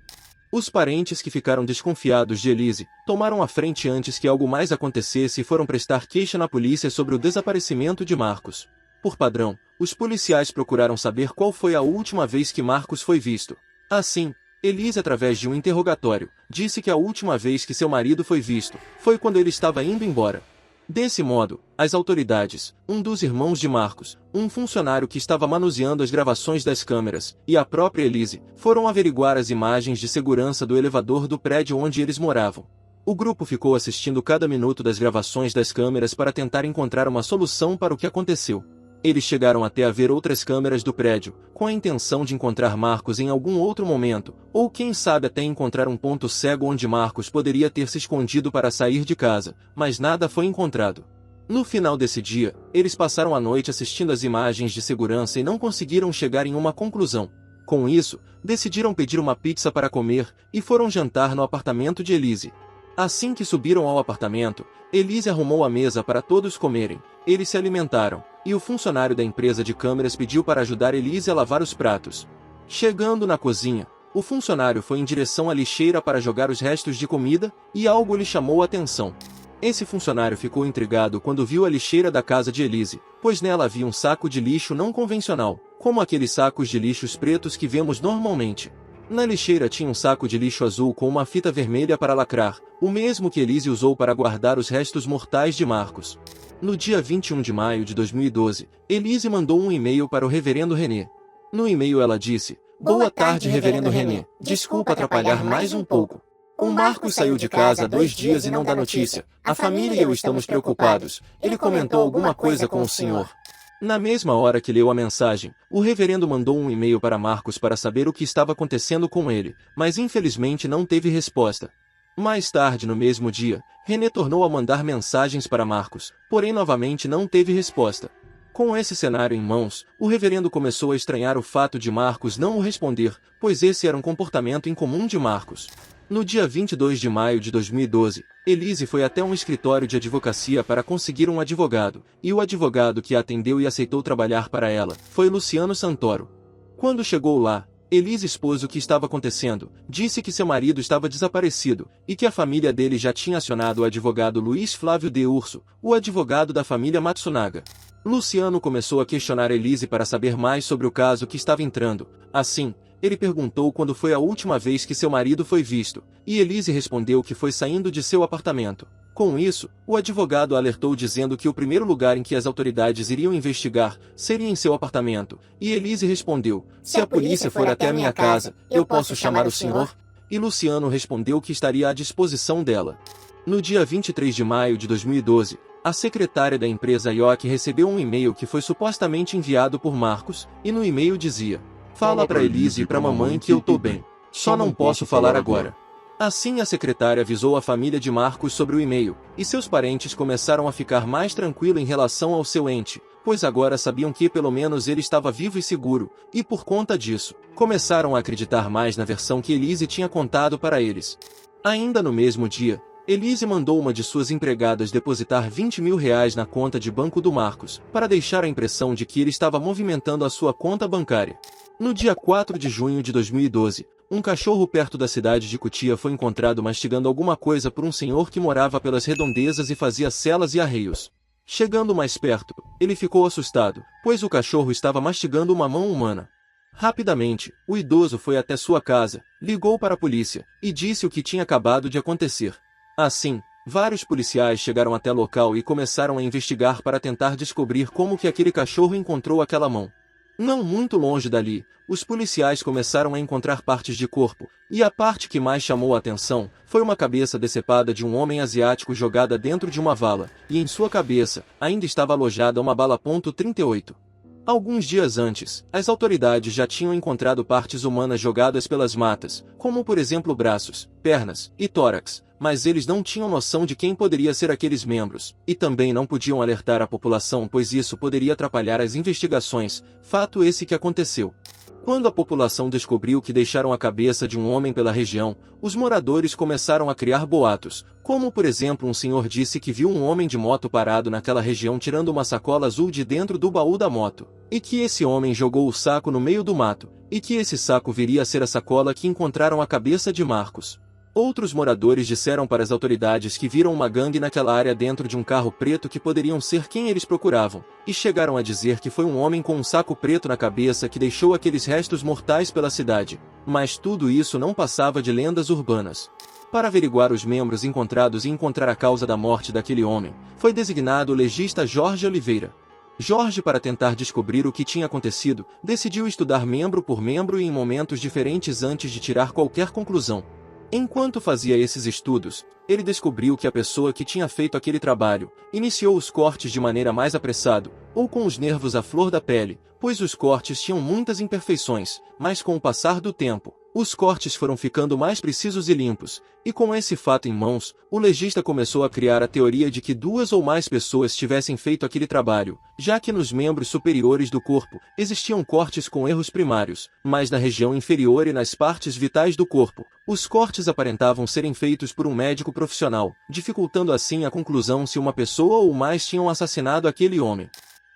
Os parentes que ficaram desconfiados de Elise, tomaram a frente antes que algo mais acontecesse e foram prestar queixa na polícia sobre o desaparecimento de Marcos. Por padrão, os policiais procuraram saber qual foi a última vez que Marcos foi visto. Assim, Elise, através de um interrogatório, disse que a última vez que seu marido foi visto, foi quando ele estava indo embora. Desse modo, as autoridades, um dos irmãos de Marcos, um funcionário que estava manuseando as gravações das câmeras, e a própria Elise, foram averiguar as imagens de segurança do elevador do prédio onde eles moravam. O grupo ficou assistindo cada minuto das gravações das câmeras para tentar encontrar uma solução para o que aconteceu. Eles chegaram até a ver outras câmeras do prédio, com a intenção de encontrar Marcos em algum outro momento, ou quem sabe até encontrar um ponto cego onde Marcos poderia ter se escondido para sair de casa, mas nada foi encontrado. No final desse dia, eles passaram a noite assistindo as imagens de segurança e não conseguiram chegar em uma conclusão. Com isso, decidiram pedir uma pizza para comer, e foram jantar no apartamento de Elise. Assim que subiram ao apartamento, Elise arrumou a mesa para todos comerem, eles se alimentaram, e o funcionário da empresa de câmeras pediu para ajudar Elise a lavar os pratos. Chegando na cozinha, o funcionário foi em direção à lixeira para jogar os restos de comida, e algo lhe chamou a atenção. Esse funcionário ficou intrigado quando viu a lixeira da casa de Elise, pois nela havia um saco de lixo não convencional, como aqueles sacos de lixos pretos que vemos normalmente. Na lixeira tinha um saco de lixo azul com uma fita vermelha para lacrar, o mesmo que Elise usou para guardar os restos mortais de Marcos. No dia 21 de maio de 2012, Elise mandou um e-mail para o reverendo René. No e-mail ela disse: "Boa tarde, reverendo René. Desculpa atrapalhar mais um pouco. O Marcos saiu de casa há 2 dias e não dá notícia. A família e eu estamos preocupados. Ele comentou alguma coisa com o senhor." Na mesma hora que leu a mensagem, o reverendo mandou um e-mail para Marcos para saber o que estava acontecendo com ele, mas infelizmente não teve resposta. Mais tarde no mesmo dia, René tornou a mandar mensagens para Marcos, porém novamente não teve resposta. Com esse cenário em mãos, o reverendo começou a estranhar o fato de Marcos não o responder, pois esse era um comportamento incomum de Marcos. No dia 22 de maio de 2012, Elise foi até um escritório de advocacia para conseguir um advogado, e o advogado que a atendeu e aceitou trabalhar para ela foi Luciano Santoro. Quando chegou lá, Elise expôs o que estava acontecendo, disse que seu marido estava desaparecido, e que a família dele já tinha acionado o advogado Luiz Flávio de Urso, o advogado da família Matsunaga. Luciano começou a questionar Elise para saber mais sobre o caso que estava entrando. Assim, ele perguntou quando foi a última vez que seu marido foi visto, e Elise respondeu que foi saindo de seu apartamento. Com isso, o advogado a alertou dizendo que o primeiro lugar em que as autoridades iriam investigar seria em seu apartamento, e Elise respondeu: "Se a polícia for até a minha casa, eu posso chamar o senhor?" E Luciano respondeu que estaria à disposição dela. No dia 23 de maio de 2012, a secretária da empresa IOC recebeu um e-mail que foi supostamente enviado por Marcos, e no e-mail dizia: "Fala pra Elise e pra mamãe que eu tô bem. Só não posso falar agora." Assim a secretária avisou a família de Marcos sobre o e-mail, e seus parentes começaram a ficar mais tranquilos em relação ao seu ente, pois agora sabiam que pelo menos ele estava vivo e seguro, e por conta disso, começaram a acreditar mais na versão que Elise tinha contado para eles. Ainda no mesmo dia, Elise mandou uma de suas empregadas depositar R$ 20.000 na conta de banco do Marcos, para deixar a impressão de que ele estava movimentando a sua conta bancária. No dia 4 de junho de 2012, um cachorro perto da cidade de Cutia foi encontrado mastigando alguma coisa por um senhor que morava pelas redondezas e fazia celas e arreios. Chegando mais perto, ele ficou assustado, pois o cachorro estava mastigando uma mão humana. Rapidamente, o idoso foi até sua casa, ligou para a polícia, e disse o que tinha acabado de acontecer. Assim, vários policiais chegaram até o local e começaram a investigar para tentar descobrir como que aquele cachorro encontrou aquela mão. Não muito longe dali, os policiais começaram a encontrar partes de corpo, e a parte que mais chamou a atenção foi uma cabeça decepada de um homem asiático jogada dentro de uma vala, e em sua cabeça ainda estava alojada uma bala .38. Alguns dias antes, as autoridades já tinham encontrado partes humanas jogadas pelas matas, como por exemplo braços, pernas e tórax, mas eles não tinham noção de quem poderia ser aqueles membros, e também não podiam alertar a população pois isso poderia atrapalhar as investigações, fato esse que aconteceu. Quando a população descobriu que deixaram a cabeça de um homem pela região, os moradores começaram a criar boatos, como por exemplo um senhor disse que viu um homem de moto parado naquela região tirando uma sacola azul de dentro do baú da moto, e que esse homem jogou o saco no meio do mato, e que esse saco viria a ser a sacola que encontraram a cabeça de Marcos. Outros moradores disseram para as autoridades que viram uma gangue naquela área dentro de um carro preto que poderiam ser quem eles procuravam, e chegaram a dizer que foi um homem com um saco preto na cabeça que deixou aqueles restos mortais pela cidade. Mas tudo isso não passava de lendas urbanas. Para averiguar os membros encontrados e encontrar a causa da morte daquele homem, foi designado o legista Jorge Oliveira. Jorge, para tentar descobrir o que tinha acontecido, decidiu estudar membro por membro e em momentos diferentes antes de tirar qualquer conclusão. Enquanto fazia esses estudos, ele descobriu que a pessoa que tinha feito aquele trabalho iniciou os cortes de maneira mais apressada, ou com os nervos à flor da pele, pois os cortes tinham muitas imperfeições, mas com o passar do tempo, os cortes foram ficando mais precisos e limpos, e com esse fato em mãos, o legista começou a criar a teoria de que duas ou mais pessoas tivessem feito aquele trabalho, já que nos membros superiores do corpo existiam cortes com erros primários, mas na região inferior e nas partes vitais do corpo, os cortes aparentavam serem feitos por um médico profissional, dificultando assim a conclusão se uma pessoa ou mais tinham assassinado aquele homem.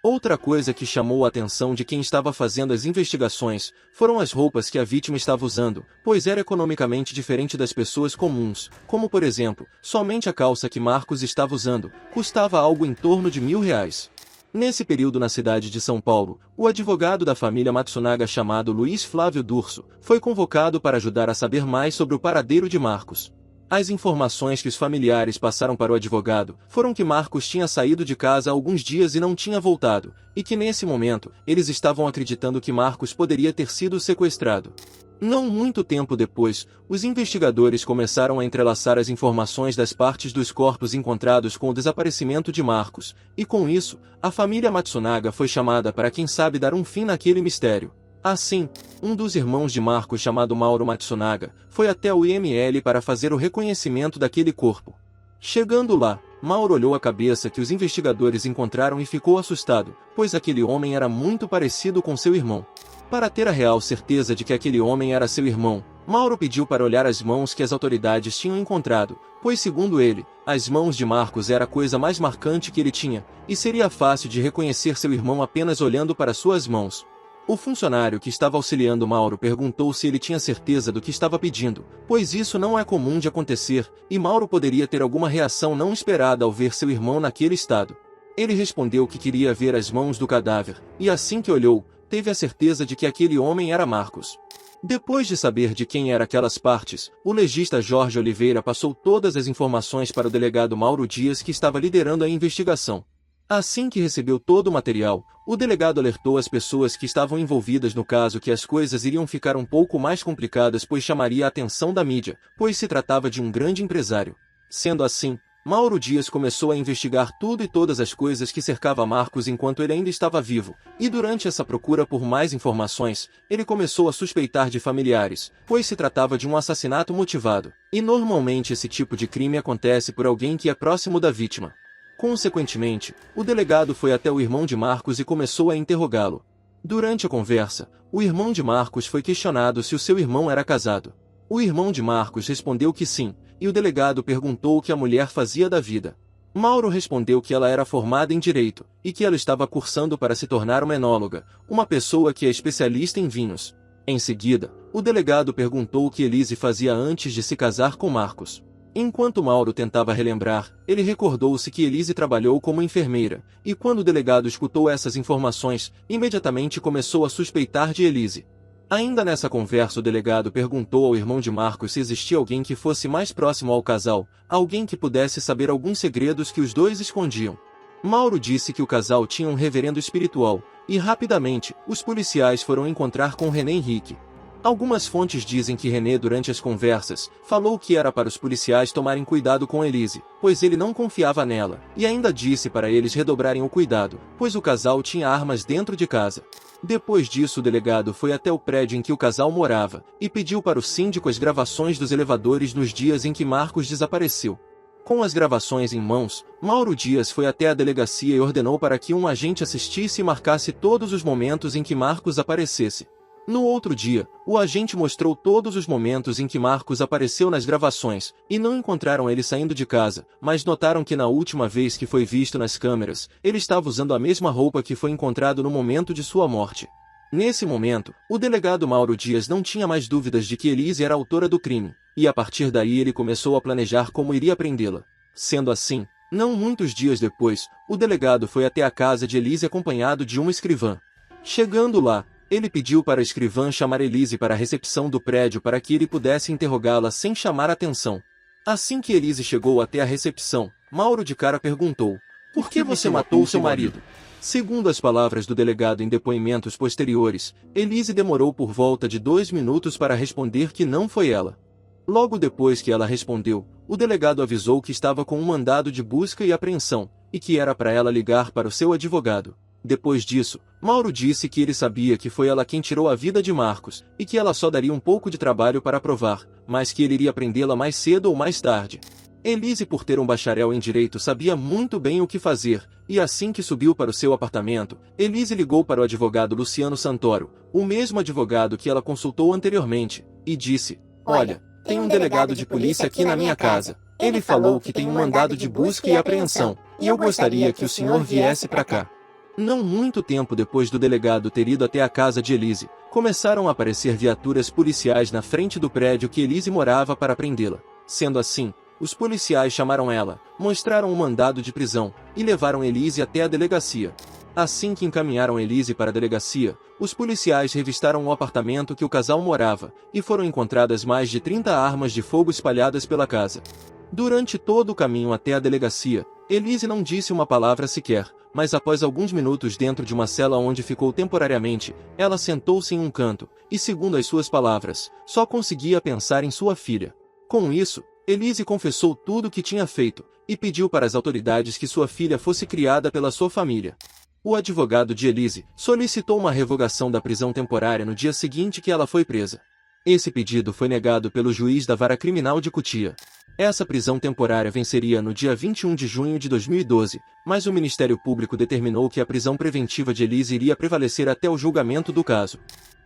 Outra coisa que chamou a atenção de quem estava fazendo as investigações foram as roupas que a vítima estava usando, pois era economicamente diferente das pessoas comuns, como por exemplo, somente a calça que Marcos estava usando custava algo em torno de R$ 1.000. Nesse período na cidade de São Paulo, o advogado da família Matsunaga chamado Luiz Flávio Durso foi convocado para ajudar a saber mais sobre o paradeiro de Marcos. As informações que os familiares passaram para o advogado foram que Marcos tinha saído de casa há alguns dias e não tinha voltado, e que nesse momento, eles estavam acreditando que Marcos poderia ter sido sequestrado. Não muito tempo depois, os investigadores começaram a entrelaçar as informações das partes dos corpos encontrados com o desaparecimento de Marcos, e com isso, a família Matsunaga foi chamada para quem sabe dar um fim naquele mistério. Assim, um dos irmãos de Marcos chamado Mauro Matsunaga foi até o IML para fazer o reconhecimento daquele corpo. Chegando lá, Mauro olhou a cabeça que os investigadores encontraram e ficou assustado, pois aquele homem era muito parecido com seu irmão. Para ter a real certeza de que aquele homem era seu irmão, Mauro pediu para olhar as mãos que as autoridades tinham encontrado, pois segundo ele, as mãos de Marcos era a coisa mais marcante que ele tinha, e seria fácil de reconhecer seu irmão apenas olhando para suas mãos. O funcionário que estava auxiliando Mauro perguntou se ele tinha certeza do que estava pedindo, pois isso não é comum de acontecer, e Mauro poderia ter alguma reação não esperada ao ver seu irmão naquele estado. Ele respondeu que queria ver as mãos do cadáver, e assim que olhou, teve a certeza de que aquele homem era Marcos. Depois de saber de quem eram aquelas partes, o legista Jorge Oliveira passou todas as informações para o delegado Mauro Dias que estava liderando a investigação. Assim que recebeu todo o material, o delegado alertou as pessoas que estavam envolvidas no caso que as coisas iriam ficar um pouco mais complicadas pois chamaria a atenção da mídia, pois se tratava de um grande empresário. Sendo assim, Mauro Dias começou a investigar tudo e todas as coisas que cercava Marcos enquanto ele ainda estava vivo, e durante essa procura por mais informações, ele começou a suspeitar de familiares, pois se tratava de um assassinato motivado, e normalmente esse tipo de crime acontece por alguém que é próximo da vítima. Consequentemente, o delegado foi até o irmão de Marcos e começou a interrogá-lo. Durante a conversa, o irmão de Marcos foi questionado se o seu irmão era casado. O irmão de Marcos respondeu que sim, e o delegado perguntou o que a mulher fazia da vida. Mauro respondeu que ela era formada em Direito, e que ela estava cursando para se tornar uma enóloga, uma pessoa que é especialista em vinhos. Em seguida, o delegado perguntou o que Elise fazia antes de se casar com Marcos. Enquanto Mauro tentava relembrar, ele recordou-se que Elise trabalhou como enfermeira, e quando o delegado escutou essas informações, imediatamente começou a suspeitar de Elise. Ainda nessa conversa o delegado perguntou ao irmão de Marcos se existia alguém que fosse mais próximo ao casal, alguém que pudesse saber alguns segredos que os dois escondiam. Mauro disse que o casal tinha um reverendo espiritual, e rapidamente, os policiais foram encontrar com René Henrique. Algumas fontes dizem que René durante as conversas, falou que era para os policiais tomarem cuidado com Elise, pois ele não confiava nela, e ainda disse para eles redobrarem o cuidado, pois o casal tinha armas dentro de casa. Depois disso o delegado foi até o prédio em que o casal morava, e pediu para o síndico as gravações dos elevadores nos dias em que Marcos desapareceu. Com as gravações em mãos, Mauro Dias foi até a delegacia e ordenou para que um agente assistisse e marcasse todos os momentos em que Marcos aparecesse. No outro dia, o agente mostrou todos os momentos em que Marcos apareceu nas gravações, e não encontraram ele saindo de casa, mas notaram que na última vez que foi visto nas câmeras, ele estava usando a mesma roupa que foi encontrado no momento de sua morte. Nesse momento, o delegado Mauro Dias não tinha mais dúvidas de que Elise era a autora do crime, e a partir daí ele começou a planejar como iria prendê-la. Sendo assim, não muitos dias depois, o delegado foi até a casa de Elise acompanhado de uma escrivã. Chegando lá, ele pediu para a escrivã chamar Elise para a recepção do prédio para que ele pudesse interrogá-la sem chamar atenção. Assim que Elise chegou até a recepção, Mauro de cara perguntou: "Por que você matou seu marido?" Segundo as palavras do delegado em depoimentos posteriores, Elise demorou por volta de 2 minutos para responder que não foi ela. Logo depois que ela respondeu, o delegado avisou que estava com um mandado de busca e apreensão, e que era para ela ligar para o seu advogado. Depois disso, Mauro disse que ele sabia que foi ela quem tirou a vida de Marcos, e que ela só daria um pouco de trabalho para provar, mas que ele iria prendê-la mais cedo ou mais tarde. Elise, por ter um bacharel em direito, sabia muito bem o que fazer, e assim que subiu para o seu apartamento, Elise ligou para o advogado Luciano Santoro, o mesmo advogado que ela consultou anteriormente, e disse: "Olha, tem um delegado de polícia aqui na minha casa. Ele falou que tem um mandado de busca e apreensão, e eu gostaria que o senhor viesse para cá." Não muito tempo depois do delegado ter ido até a casa de Elise, começaram a aparecer viaturas policiais na frente do prédio que Elise morava para prendê-la. Sendo assim, os policiais chamaram ela, mostraram um mandado de prisão, e levaram Elise até a delegacia. Assim que encaminharam Elise para a delegacia, os policiais revistaram o apartamento que o casal morava, e foram encontradas mais de 30 armas de fogo espalhadas pela casa. Durante todo o caminho até a delegacia, Elise não disse uma palavra sequer, mas após alguns minutos dentro de uma cela onde ficou temporariamente, ela sentou-se em um canto, e segundo as suas palavras, só conseguia pensar em sua filha. Com isso, Elise confessou tudo o que tinha feito, e pediu para as autoridades que sua filha fosse criada pela sua família. O advogado de Elise solicitou uma revogação da prisão temporária no dia seguinte que ela foi presa. Esse pedido foi negado pelo juiz da Vara Criminal de Cotia. Essa prisão temporária venceria no dia 21 de junho de 2012, mas o Ministério Público determinou que a prisão preventiva de Elise iria prevalecer até o julgamento do caso.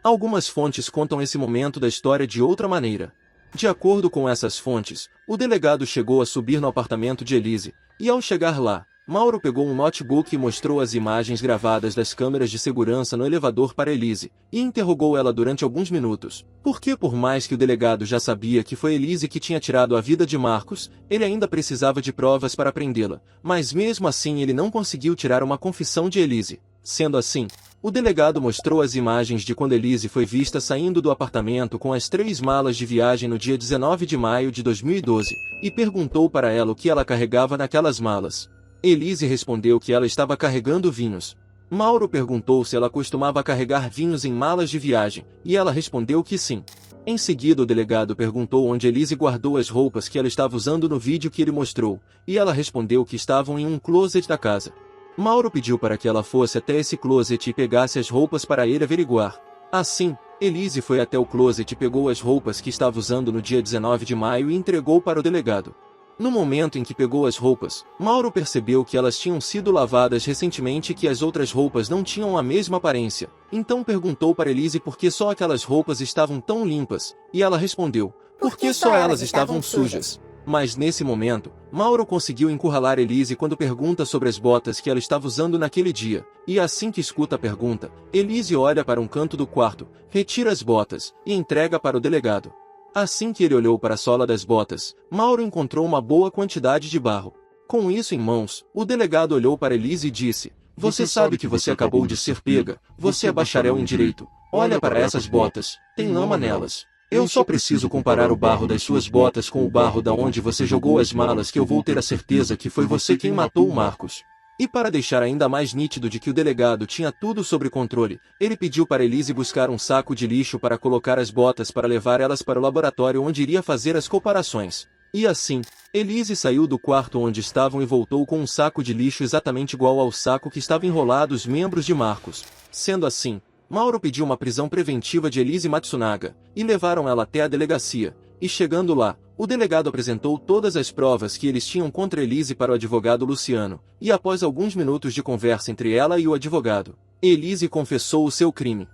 Algumas fontes contam esse momento da história de outra maneira. De acordo com essas fontes, o delegado chegou a subir no apartamento de Elise, e ao chegar lá, Mauro pegou um notebook e mostrou as imagens gravadas das câmeras de segurança no elevador para Elise, e interrogou ela durante alguns minutos. Porque por mais que o delegado já sabia que foi Elise que tinha tirado a vida de Marcos, ele ainda precisava de provas para prendê-la, mas mesmo assim ele não conseguiu tirar uma confissão de Elise. Sendo assim, o delegado mostrou as imagens de quando Elise foi vista saindo do apartamento com as 3 malas de viagem no dia 19 de maio de 2012, e perguntou para ela o que ela carregava naquelas malas. Elise respondeu que ela estava carregando vinhos. Mauro perguntou se ela costumava carregar vinhos em malas de viagem, e ela respondeu que sim. Em seguida o delegado perguntou onde Elise guardou as roupas que ela estava usando no vídeo que ele mostrou, e ela respondeu que estavam em um closet da casa. Mauro pediu para que ela fosse até esse closet e pegasse as roupas para ele averiguar. Assim, Elise foi até o closet e pegou as roupas que estava usando no dia 19 de maio e entregou para o delegado. No momento em que pegou as roupas, Mauro percebeu que elas tinham sido lavadas recentemente e que as outras roupas não tinham a mesma aparência. Então perguntou para Elise por que só aquelas roupas estavam tão limpas, e ela respondeu, porque só elas estavam sujas. Mas nesse momento, Mauro conseguiu encurralar Elise quando pergunta sobre as botas que ela estava usando naquele dia, e assim que escuta a pergunta, Elise olha para um canto do quarto, retira as botas, e entrega para o delegado. Assim que ele olhou para a sola das botas, Mauro encontrou uma boa quantidade de barro. Com isso em mãos, o delegado olhou para Elise e disse, você sabe que você acabou de ser pega, você é bacharel em direito, olha para essas botas, tem lama nelas. Eu só preciso comparar o barro das suas botas com o barro da onde você jogou as malas que eu vou ter a certeza que foi você quem matou o Marcos. E para deixar ainda mais nítido de que o delegado tinha tudo sob controle, ele pediu para Elise buscar um saco de lixo para colocar as botas para levar elas para o laboratório onde iria fazer as comparações. E assim, Elise saiu do quarto onde estavam e voltou com um saco de lixo exatamente igual ao saco que estava enrolado os membros de Marcos. Sendo assim, Mauro pediu uma prisão preventiva de Elise Matsunaga, e levaram ela até a delegacia, e chegando lá, o delegado apresentou todas as provas que eles tinham contra Elise para o advogado Luciano, e após alguns minutos de conversa entre ela e o advogado, Elise confessou o seu crime.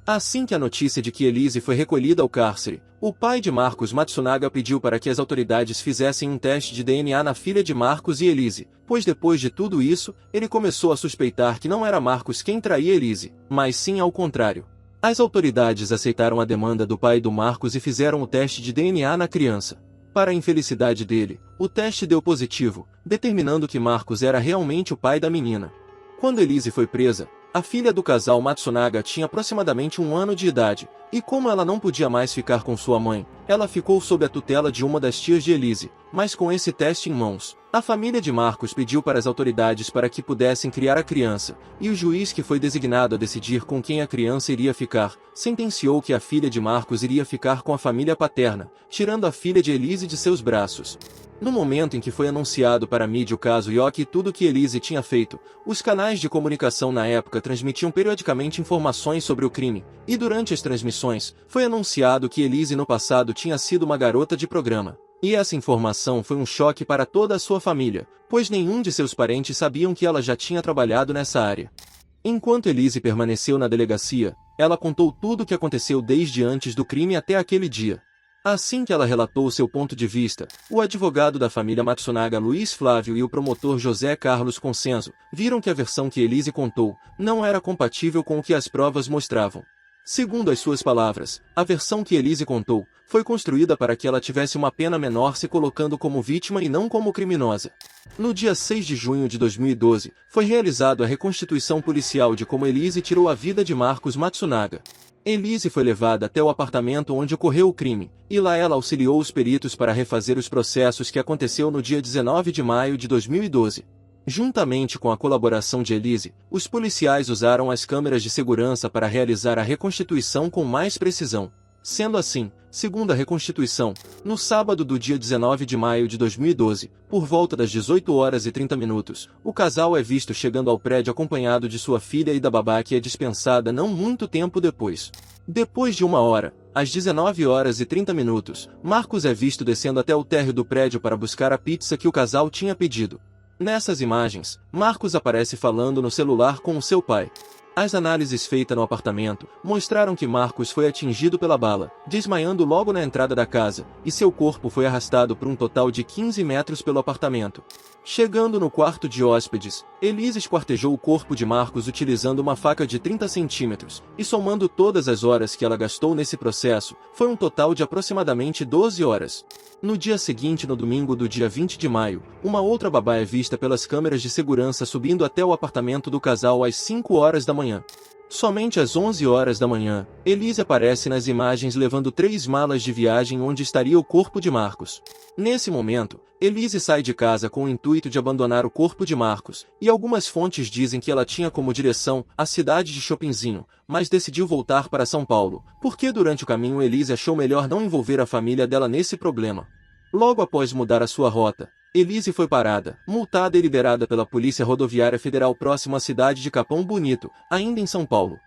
Assim que a notícia de que Elise foi recolhida ao cárcere, o pai de Marcos Matsunaga pediu para que as autoridades fizessem um teste de DNA na filha de Marcos e Elise, pois depois de tudo isso, ele começou a suspeitar que não era Marcos quem traía Elise, mas sim ao contrário. As autoridades aceitaram a demanda do pai do Marcos e fizeram o teste de DNA na criança. Para a infelicidade dele, o teste deu positivo, determinando que Marcos era realmente o pai da menina. Quando Elise foi presa, a filha do casal Matsunaga tinha aproximadamente 1 ano de idade, e como ela não podia mais ficar com sua mãe, ela ficou sob a tutela de uma das tias de Elise, mas com esse teste em mãos, a família de Marcos pediu para as autoridades para que pudessem criar a criança, e o juiz que foi designado a decidir com quem a criança iria ficar, sentenciou que a filha de Marcos iria ficar com a família paterna, tirando a filha de Elise de seus braços. No momento em que foi anunciado para a mídia o caso Yoki e tudo que Elise tinha feito, os canais de comunicação na época transmitiam periodicamente informações sobre o crime, e durante as transmissões, foi anunciado que Elise no passado tinha sido uma garota de programa. E essa informação foi um choque para toda a sua família, pois nenhum de seus parentes sabiam que ela já tinha trabalhado nessa área. Enquanto Elise permaneceu na delegacia, ela contou tudo o que aconteceu desde antes do crime até aquele dia. Assim que ela relatou seu ponto de vista, o advogado da família Matsunaga Luiz Flávio e o promotor José Carlos Consenso viram que a versão que Elise contou não era compatível com o que as provas mostravam. Segundo as suas palavras, a versão que Elise contou foi construída para que ela tivesse uma pena menor se colocando como vítima e não como criminosa. No dia 6 de junho de 2012, foi realizada a reconstituição policial de como Elise tirou a vida de Marcos Matsunaga. Elise foi levada até o apartamento onde ocorreu o crime, e lá ela auxiliou os peritos para refazer os processos que aconteceu no dia 19 de maio de 2012. Juntamente com a colaboração de Elise, os policiais usaram as câmeras de segurança para realizar a reconstituição com mais precisão. Sendo assim, segundo a reconstituição, no sábado do dia 19 de maio de 2012, por volta das 18 horas e 30 minutos, o casal é visto chegando ao prédio acompanhado de sua filha e da babá que é dispensada não muito tempo depois. Depois de 1 hora, às 19 horas e 30 minutos, Marcos é visto descendo até o térreo do prédio para buscar a pizza que o casal tinha pedido. Nessas imagens, Marcos aparece falando no celular com o seu pai. As análises feitas no apartamento mostraram que Marcos foi atingido pela bala, desmaiando logo na entrada da casa, e seu corpo foi arrastado por um total de 15 metros pelo apartamento. Chegando no quarto de hóspedes, Elise esquartejou o corpo de Marcos utilizando uma faca de 30 centímetros, e somando todas as horas que ela gastou nesse processo, foi um total de aproximadamente 12 horas. No dia seguinte, no domingo do dia 20 de maio, uma outra babá é vista pelas câmeras de segurança subindo até o apartamento do casal às 5 horas da manhã. Somente às 11 horas da manhã, Elise aparece nas imagens levando 3 malas de viagem onde estaria o corpo de Marcos. Nesse momento, Elise sai de casa com o intuito de abandonar o corpo de Marcos, e algumas fontes dizem que ela tinha como direção a cidade de Chopinzinho, mas decidiu voltar para São Paulo, porque durante o caminho Elise achou melhor não envolver a família dela nesse problema. Logo após mudar a sua rota, Elise foi parada, multada e liberada pela Polícia Rodoviária Federal próximo à cidade de Capão Bonito, ainda em São Paulo.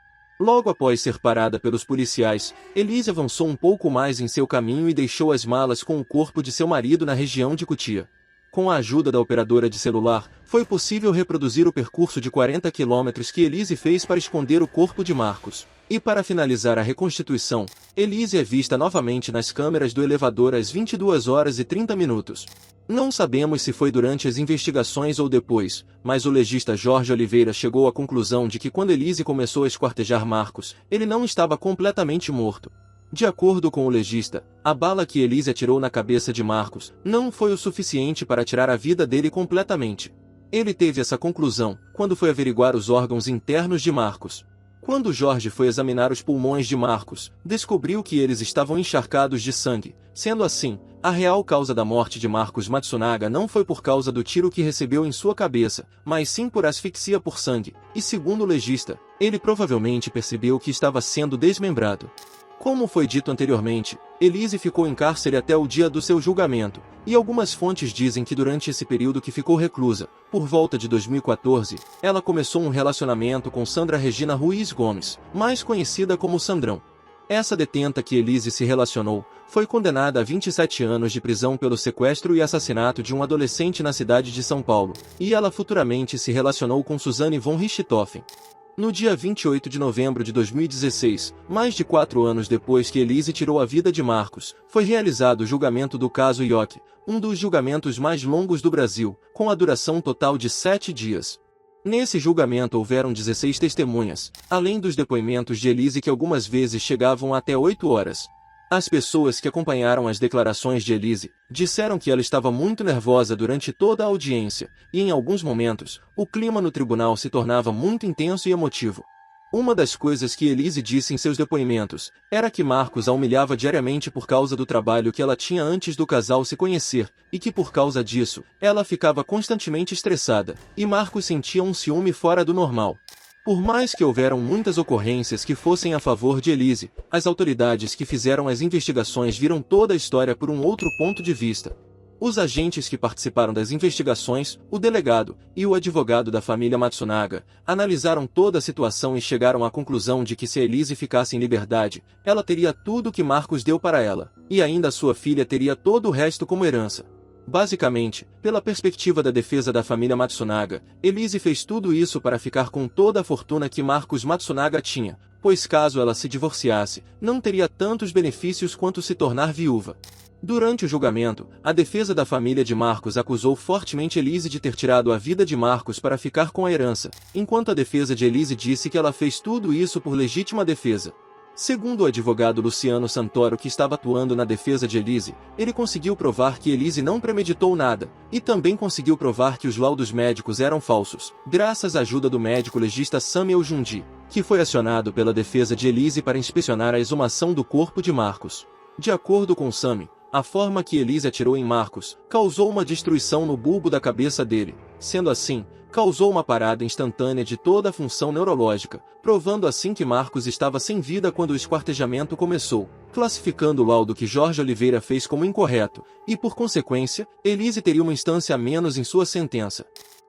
Logo após ser parada pelos policiais, Elise avançou um pouco mais em seu caminho e deixou as malas com o corpo de seu marido na região de Cotia. Com a ajuda da operadora de celular, foi possível reproduzir o percurso de 40 quilômetros que Elise fez para esconder o corpo de Marcos. E para finalizar a reconstituição, Elise é vista novamente nas câmeras do elevador às 22 horas e 30 minutos. Não sabemos se foi durante as investigações ou depois, mas o legista Jorge Oliveira chegou à conclusão de que quando Elise começou a esquartejar Marcos, ele não estava completamente morto. De acordo com o legista, a bala que Elise atirou na cabeça de Marcos não foi o suficiente para tirar a vida dele completamente. Ele teve essa conclusão quando foi averiguar os órgãos internos de Marcos. Quando Jorge foi examinar os pulmões de Marcos, descobriu que eles estavam encharcados de sangue. Sendo assim, a real causa da morte de Marcos Matsunaga não foi por causa do tiro que recebeu em sua cabeça, mas sim por asfixia por sangue, e segundo o legista, ele provavelmente percebeu que estava sendo desmembrado. Como foi dito anteriormente, Elise ficou em cárcere até o dia do seu julgamento, e algumas fontes dizem que durante esse período que ficou reclusa, por volta de 2014, ela começou um relacionamento com Sandra Regina Ruiz Gomes, mais conhecida como Sandrão. Essa detenta que Elise se relacionou, foi condenada a 27 anos de prisão pelo sequestro e assassinato de um adolescente na cidade de São Paulo, e ela futuramente se relacionou com Suzane von Richthofen. No dia 28 de novembro de 2016, mais de 4 anos depois que Elise tirou a vida de Marcos, foi realizado o julgamento do caso Ioki, um dos julgamentos mais longos do Brasil, com a duração total de 7 dias. Nesse julgamento houveram 16 testemunhas, além dos depoimentos de Elise que algumas vezes chegavam até 8 horas. As pessoas que acompanharam as declarações de Elise disseram que ela estava muito nervosa durante toda a audiência, e em alguns momentos, o clima no tribunal se tornava muito intenso e emotivo. Uma das coisas que Elise disse em seus depoimentos era que Marcos a humilhava diariamente por causa do trabalho que ela tinha antes do casal se conhecer, e que por causa disso, ela ficava constantemente estressada, e Marcos sentia um ciúme fora do normal. Por mais que houveram muitas ocorrências que fossem a favor de Elise, as autoridades que fizeram as investigações viram toda a história por um outro ponto de vista. Os agentes que participaram das investigações, o delegado e o advogado da família Matsunaga, analisaram toda a situação e chegaram à conclusão de que se Elise ficasse em liberdade, ela teria tudo o que Marcos deu para ela, e ainda sua filha teria todo o resto como herança. Basicamente, pela perspectiva da defesa da família Matsunaga, Elise fez tudo isso para ficar com toda a fortuna que Marcos Matsunaga tinha, pois caso ela se divorciasse, não teria tantos benefícios quanto se tornar viúva. Durante o julgamento, a defesa da família de Marcos acusou fortemente Elise de ter tirado a vida de Marcos para ficar com a herança, enquanto a defesa de Elise disse que ela fez tudo isso por legítima defesa. Segundo o advogado Luciano Santoro, que estava atuando na defesa de Elise, ele conseguiu provar que Elise não premeditou nada, e também conseguiu provar que os laudos médicos eram falsos, graças à ajuda do médico legista Samuel Jundi, que foi acionado pela defesa de Elise para inspecionar a exumação do corpo de Marcos. De acordo com Sami, a forma que Elise atirou em Marcos causou uma destruição no bulbo da cabeça dele. Sendo assim, causou uma parada instantânea de toda a função neurológica, provando assim que Marcos estava sem vida quando o esquartejamento começou, classificando o laudo que Jorge Oliveira fez como incorreto, e por consequência, Elise teria uma instância a menos em sua sentença.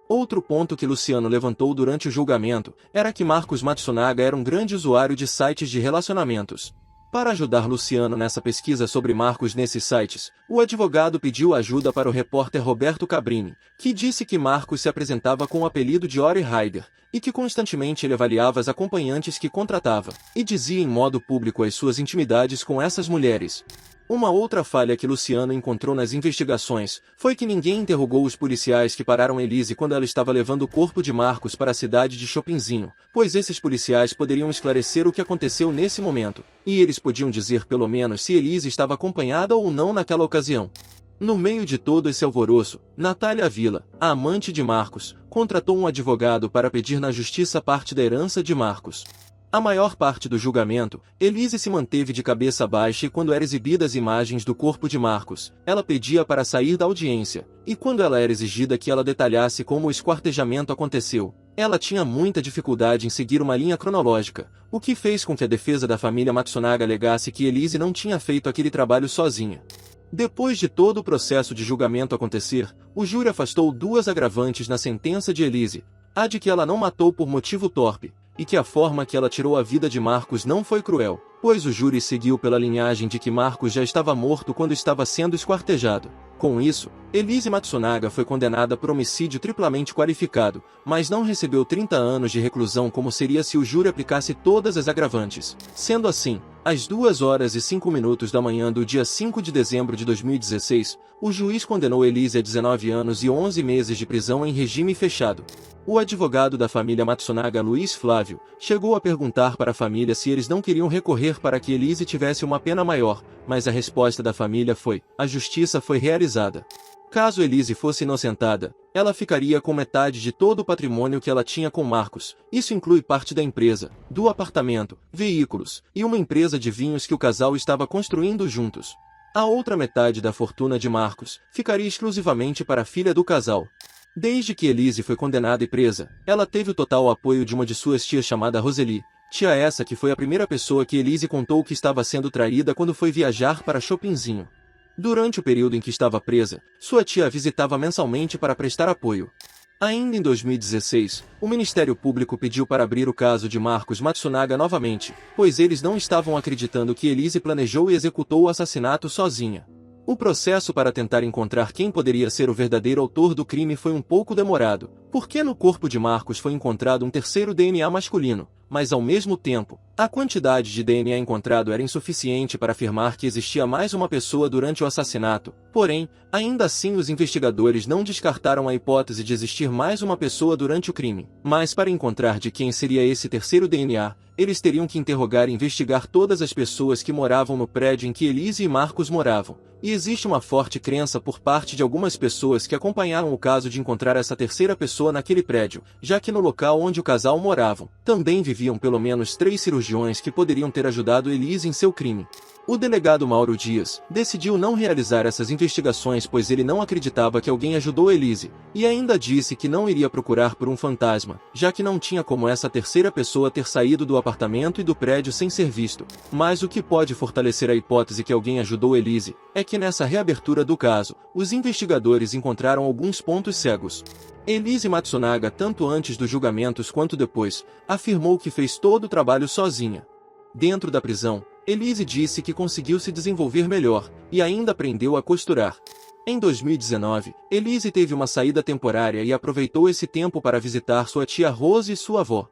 Outro ponto que Luciano levantou durante o julgamento era que Marcos Matsunaga era um grande usuário de sites de relacionamentos. Para ajudar Luciano nessa pesquisa sobre Marcos nesses sites, o advogado pediu ajuda para o repórter Roberto Cabrini, que disse que Marcos se apresentava com o apelido de Ori Ryder, e que constantemente ele avaliava as acompanhantes que contratava, e dizia em modo público as suas intimidades com essas mulheres. Uma outra falha que Luciano encontrou nas investigações foi que ninguém interrogou os policiais que pararam Elise quando ela estava levando o corpo de Marcos para a cidade de Chopinzinho, pois esses policiais poderiam esclarecer o que aconteceu nesse momento, e eles podiam dizer pelo menos se Elise estava acompanhada ou não naquela ocasião. No meio de todo esse alvoroço, Natália Vila, a amante de Marcos, contratou um advogado para pedir na justiça parte da herança de Marcos. A maior parte do julgamento, Elise se manteve de cabeça baixa e quando eram exibidas imagens do corpo de Marcos, ela pedia para sair da audiência, e quando ela era exigida que ela detalhasse como o esquartejamento aconteceu, ela tinha muita dificuldade em seguir uma linha cronológica, o que fez com que a defesa da família Matsunaga alegasse que Elise não tinha feito aquele trabalho sozinha. Depois de todo o processo de julgamento acontecer, o júri afastou duas agravantes na sentença de Elise, a de que ela não matou por motivo torpe, e que a forma que ela tirou a vida de Marcos não foi cruel, pois o júri seguiu pela linhagem de que Marcos já estava morto quando estava sendo esquartejado. Com isso, Elise Matsunaga foi condenada por homicídio triplamente qualificado, mas não recebeu 30 anos de reclusão como seria se o júri aplicasse todas as agravantes. Sendo assim, às 2h05 da manhã do dia 5 de dezembro de 2016, o juiz condenou Elise a 19 anos e 11 meses de prisão em regime fechado. O advogado da família Matsunaga, Luiz Flávio, chegou a perguntar para a família se eles não queriam recorrer para que Elise tivesse uma pena maior, mas a resposta da família foi: a justiça foi realizada. Caso Elise fosse inocentada, ela ficaria com metade de todo o patrimônio que ela tinha com Marcos. Isso inclui parte da empresa, do apartamento, veículos e uma empresa de vinhos que o casal estava construindo juntos. A outra metade da fortuna de Marcos ficaria exclusivamente para a filha do casal. Desde que Elise foi condenada e presa, ela teve o total apoio de uma de suas tias chamada Roseli, tia essa que foi a primeira pessoa que Elise contou que estava sendo traída quando foi viajar para Chopinzinho. Durante o período em que estava presa, sua tia a visitava mensalmente para prestar apoio. Ainda em 2016, o Ministério Público pediu para abrir o caso de Marcos Matsunaga novamente, pois eles não estavam acreditando que Elise planejou e executou o assassinato sozinha. O processo para tentar encontrar quem poderia ser o verdadeiro autor do crime foi um pouco demorado, porque no corpo de Marcos foi encontrado um terceiro DNA masculino, mas ao mesmo tempo, a quantidade de DNA encontrado era insuficiente para afirmar que existia mais uma pessoa durante o assassinato. Porém, ainda assim os investigadores não descartaram a hipótese de existir mais uma pessoa durante o crime. Mas para encontrar de quem seria esse terceiro DNA, eles teriam que interrogar e investigar todas as pessoas que moravam no prédio em que Elise e Marcos moravam. E existe uma forte crença por parte de algumas pessoas que acompanharam o caso de encontrar essa terceira pessoa naquele prédio, já que no local onde o casal moravam, também viviam pelo menos 3 cirurgiões que poderiam ter ajudado Elise em seu crime. O delegado Mauro Dias decidiu não realizar essas investigações pois ele não acreditava que alguém ajudou Elise, e ainda disse que não iria procurar por um fantasma, já que não tinha como essa terceira pessoa ter saído do apartamento e do prédio sem ser visto. Mas o que pode fortalecer a hipótese que alguém ajudou Elise, é que nessa reabertura do caso, os investigadores encontraram alguns pontos cegos. Elise Matsunaga, tanto antes dos julgamentos quanto depois, afirmou que fez todo o trabalho sozinha. Dentro da prisão, Elise disse que conseguiu se desenvolver melhor, e ainda aprendeu a costurar. Em 2019, Elise teve uma saída temporária e aproveitou esse tempo para visitar sua tia Rose e sua avó.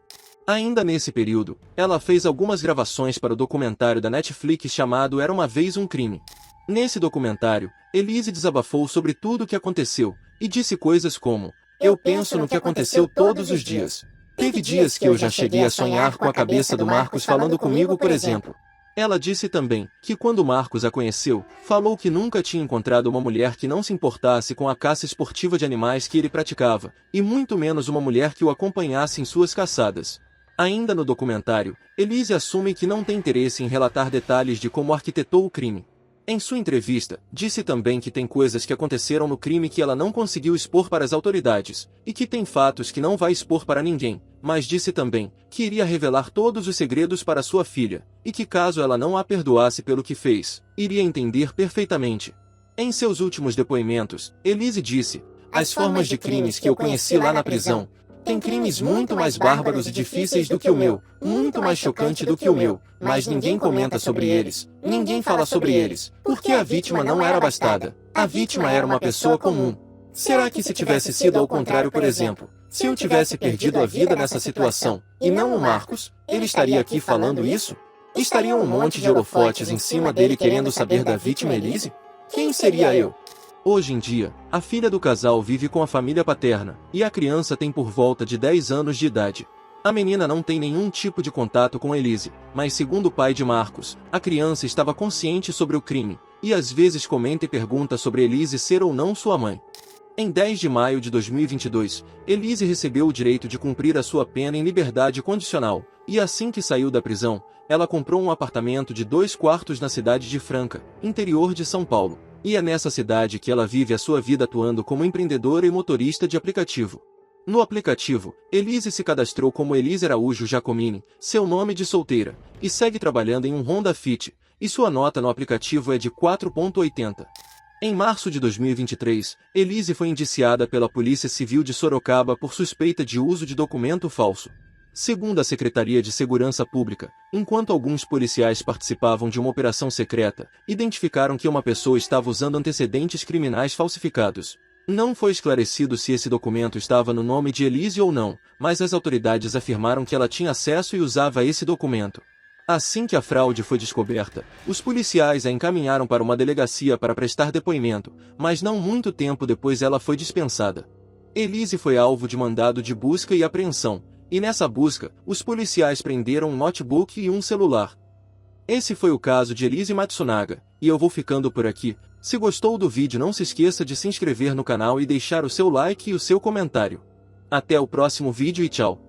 Ainda nesse período, ela fez algumas gravações para o documentário da Netflix chamado Era Uma Vez um Crime. Nesse documentário, Elise desabafou sobre tudo o que aconteceu, e disse coisas como: "Eu penso no que aconteceu todos os dias. Teve dias que eu já cheguei a sonhar com a cabeça do Marcos falando comigo, por exemplo." Ela disse também que quando Marcos a conheceu, falou que nunca tinha encontrado uma mulher que não se importasse com a caça esportiva de animais que ele praticava, e muito menos uma mulher que o acompanhasse em suas caçadas. Ainda no documentário, Elise assume que não tem interesse em relatar detalhes de como arquitetou o crime. Em sua entrevista, disse também que tem coisas que aconteceram no crime que ela não conseguiu expor para as autoridades, e que tem fatos que não vai expor para ninguém, mas disse também que iria revelar todos os segredos para sua filha, e que caso ela não a perdoasse pelo que fez, iria entender perfeitamente. Em seus últimos depoimentos, Elise disse: "As formas de crimes que eu conheci lá na prisão, tem crimes muito mais bárbaros e difíceis do que o meu, muito mais chocante do que o meu, mas ninguém comenta sobre eles, ninguém fala sobre eles, porque a vítima não era bastada, a vítima era uma pessoa comum. Será que se tivesse sido ao contrário, por exemplo, se eu tivesse perdido a vida nessa situação, e não o Marcos, ele estaria aqui falando isso? Estariam um monte de holofotes em cima dele querendo saber da vítima Elise? Quem seria eu?" Hoje em dia, a filha do casal vive com a família paterna, e a criança tem por volta de 10 anos de idade. A menina não tem nenhum tipo de contato com Elise, mas segundo o pai de Marcos, a criança estava consciente sobre o crime, e às vezes comenta e pergunta sobre Elise ser ou não sua mãe. Em 10 de maio de 2022, Elise recebeu o direito de cumprir a sua pena em liberdade condicional, e assim que saiu da prisão, ela comprou um apartamento de 2 quartos na cidade de Franca, interior de São Paulo, e é nessa cidade que ela vive a sua vida atuando como empreendedora e motorista de aplicativo. No aplicativo, Elise se cadastrou como Elise Araújo Giacomini, seu nome de solteira, e segue trabalhando em um Honda Fit, e sua nota no aplicativo é de 4,80. Em março de 2023, Elise foi indiciada pela Polícia Civil de Sorocaba por suspeita de uso de documento falso. Segundo a Secretaria de Segurança Pública, enquanto alguns policiais participavam de uma operação secreta, identificaram que uma pessoa estava usando antecedentes criminais falsificados. Não foi esclarecido se esse documento estava no nome de Elise ou não, mas as autoridades afirmaram que ela tinha acesso e usava esse documento. Assim que a fraude foi descoberta, os policiais a encaminharam para uma delegacia para prestar depoimento, mas não muito tempo depois ela foi dispensada. Elise foi alvo de mandado de busca e apreensão, e nessa busca, os policiais prenderam um notebook e um celular. Esse foi o caso de Elise Matsunaga, e eu vou ficando por aqui. Se gostou do vídeo, não se esqueça de se inscrever no canal e deixar o seu like e o seu comentário. Até o próximo vídeo e tchau!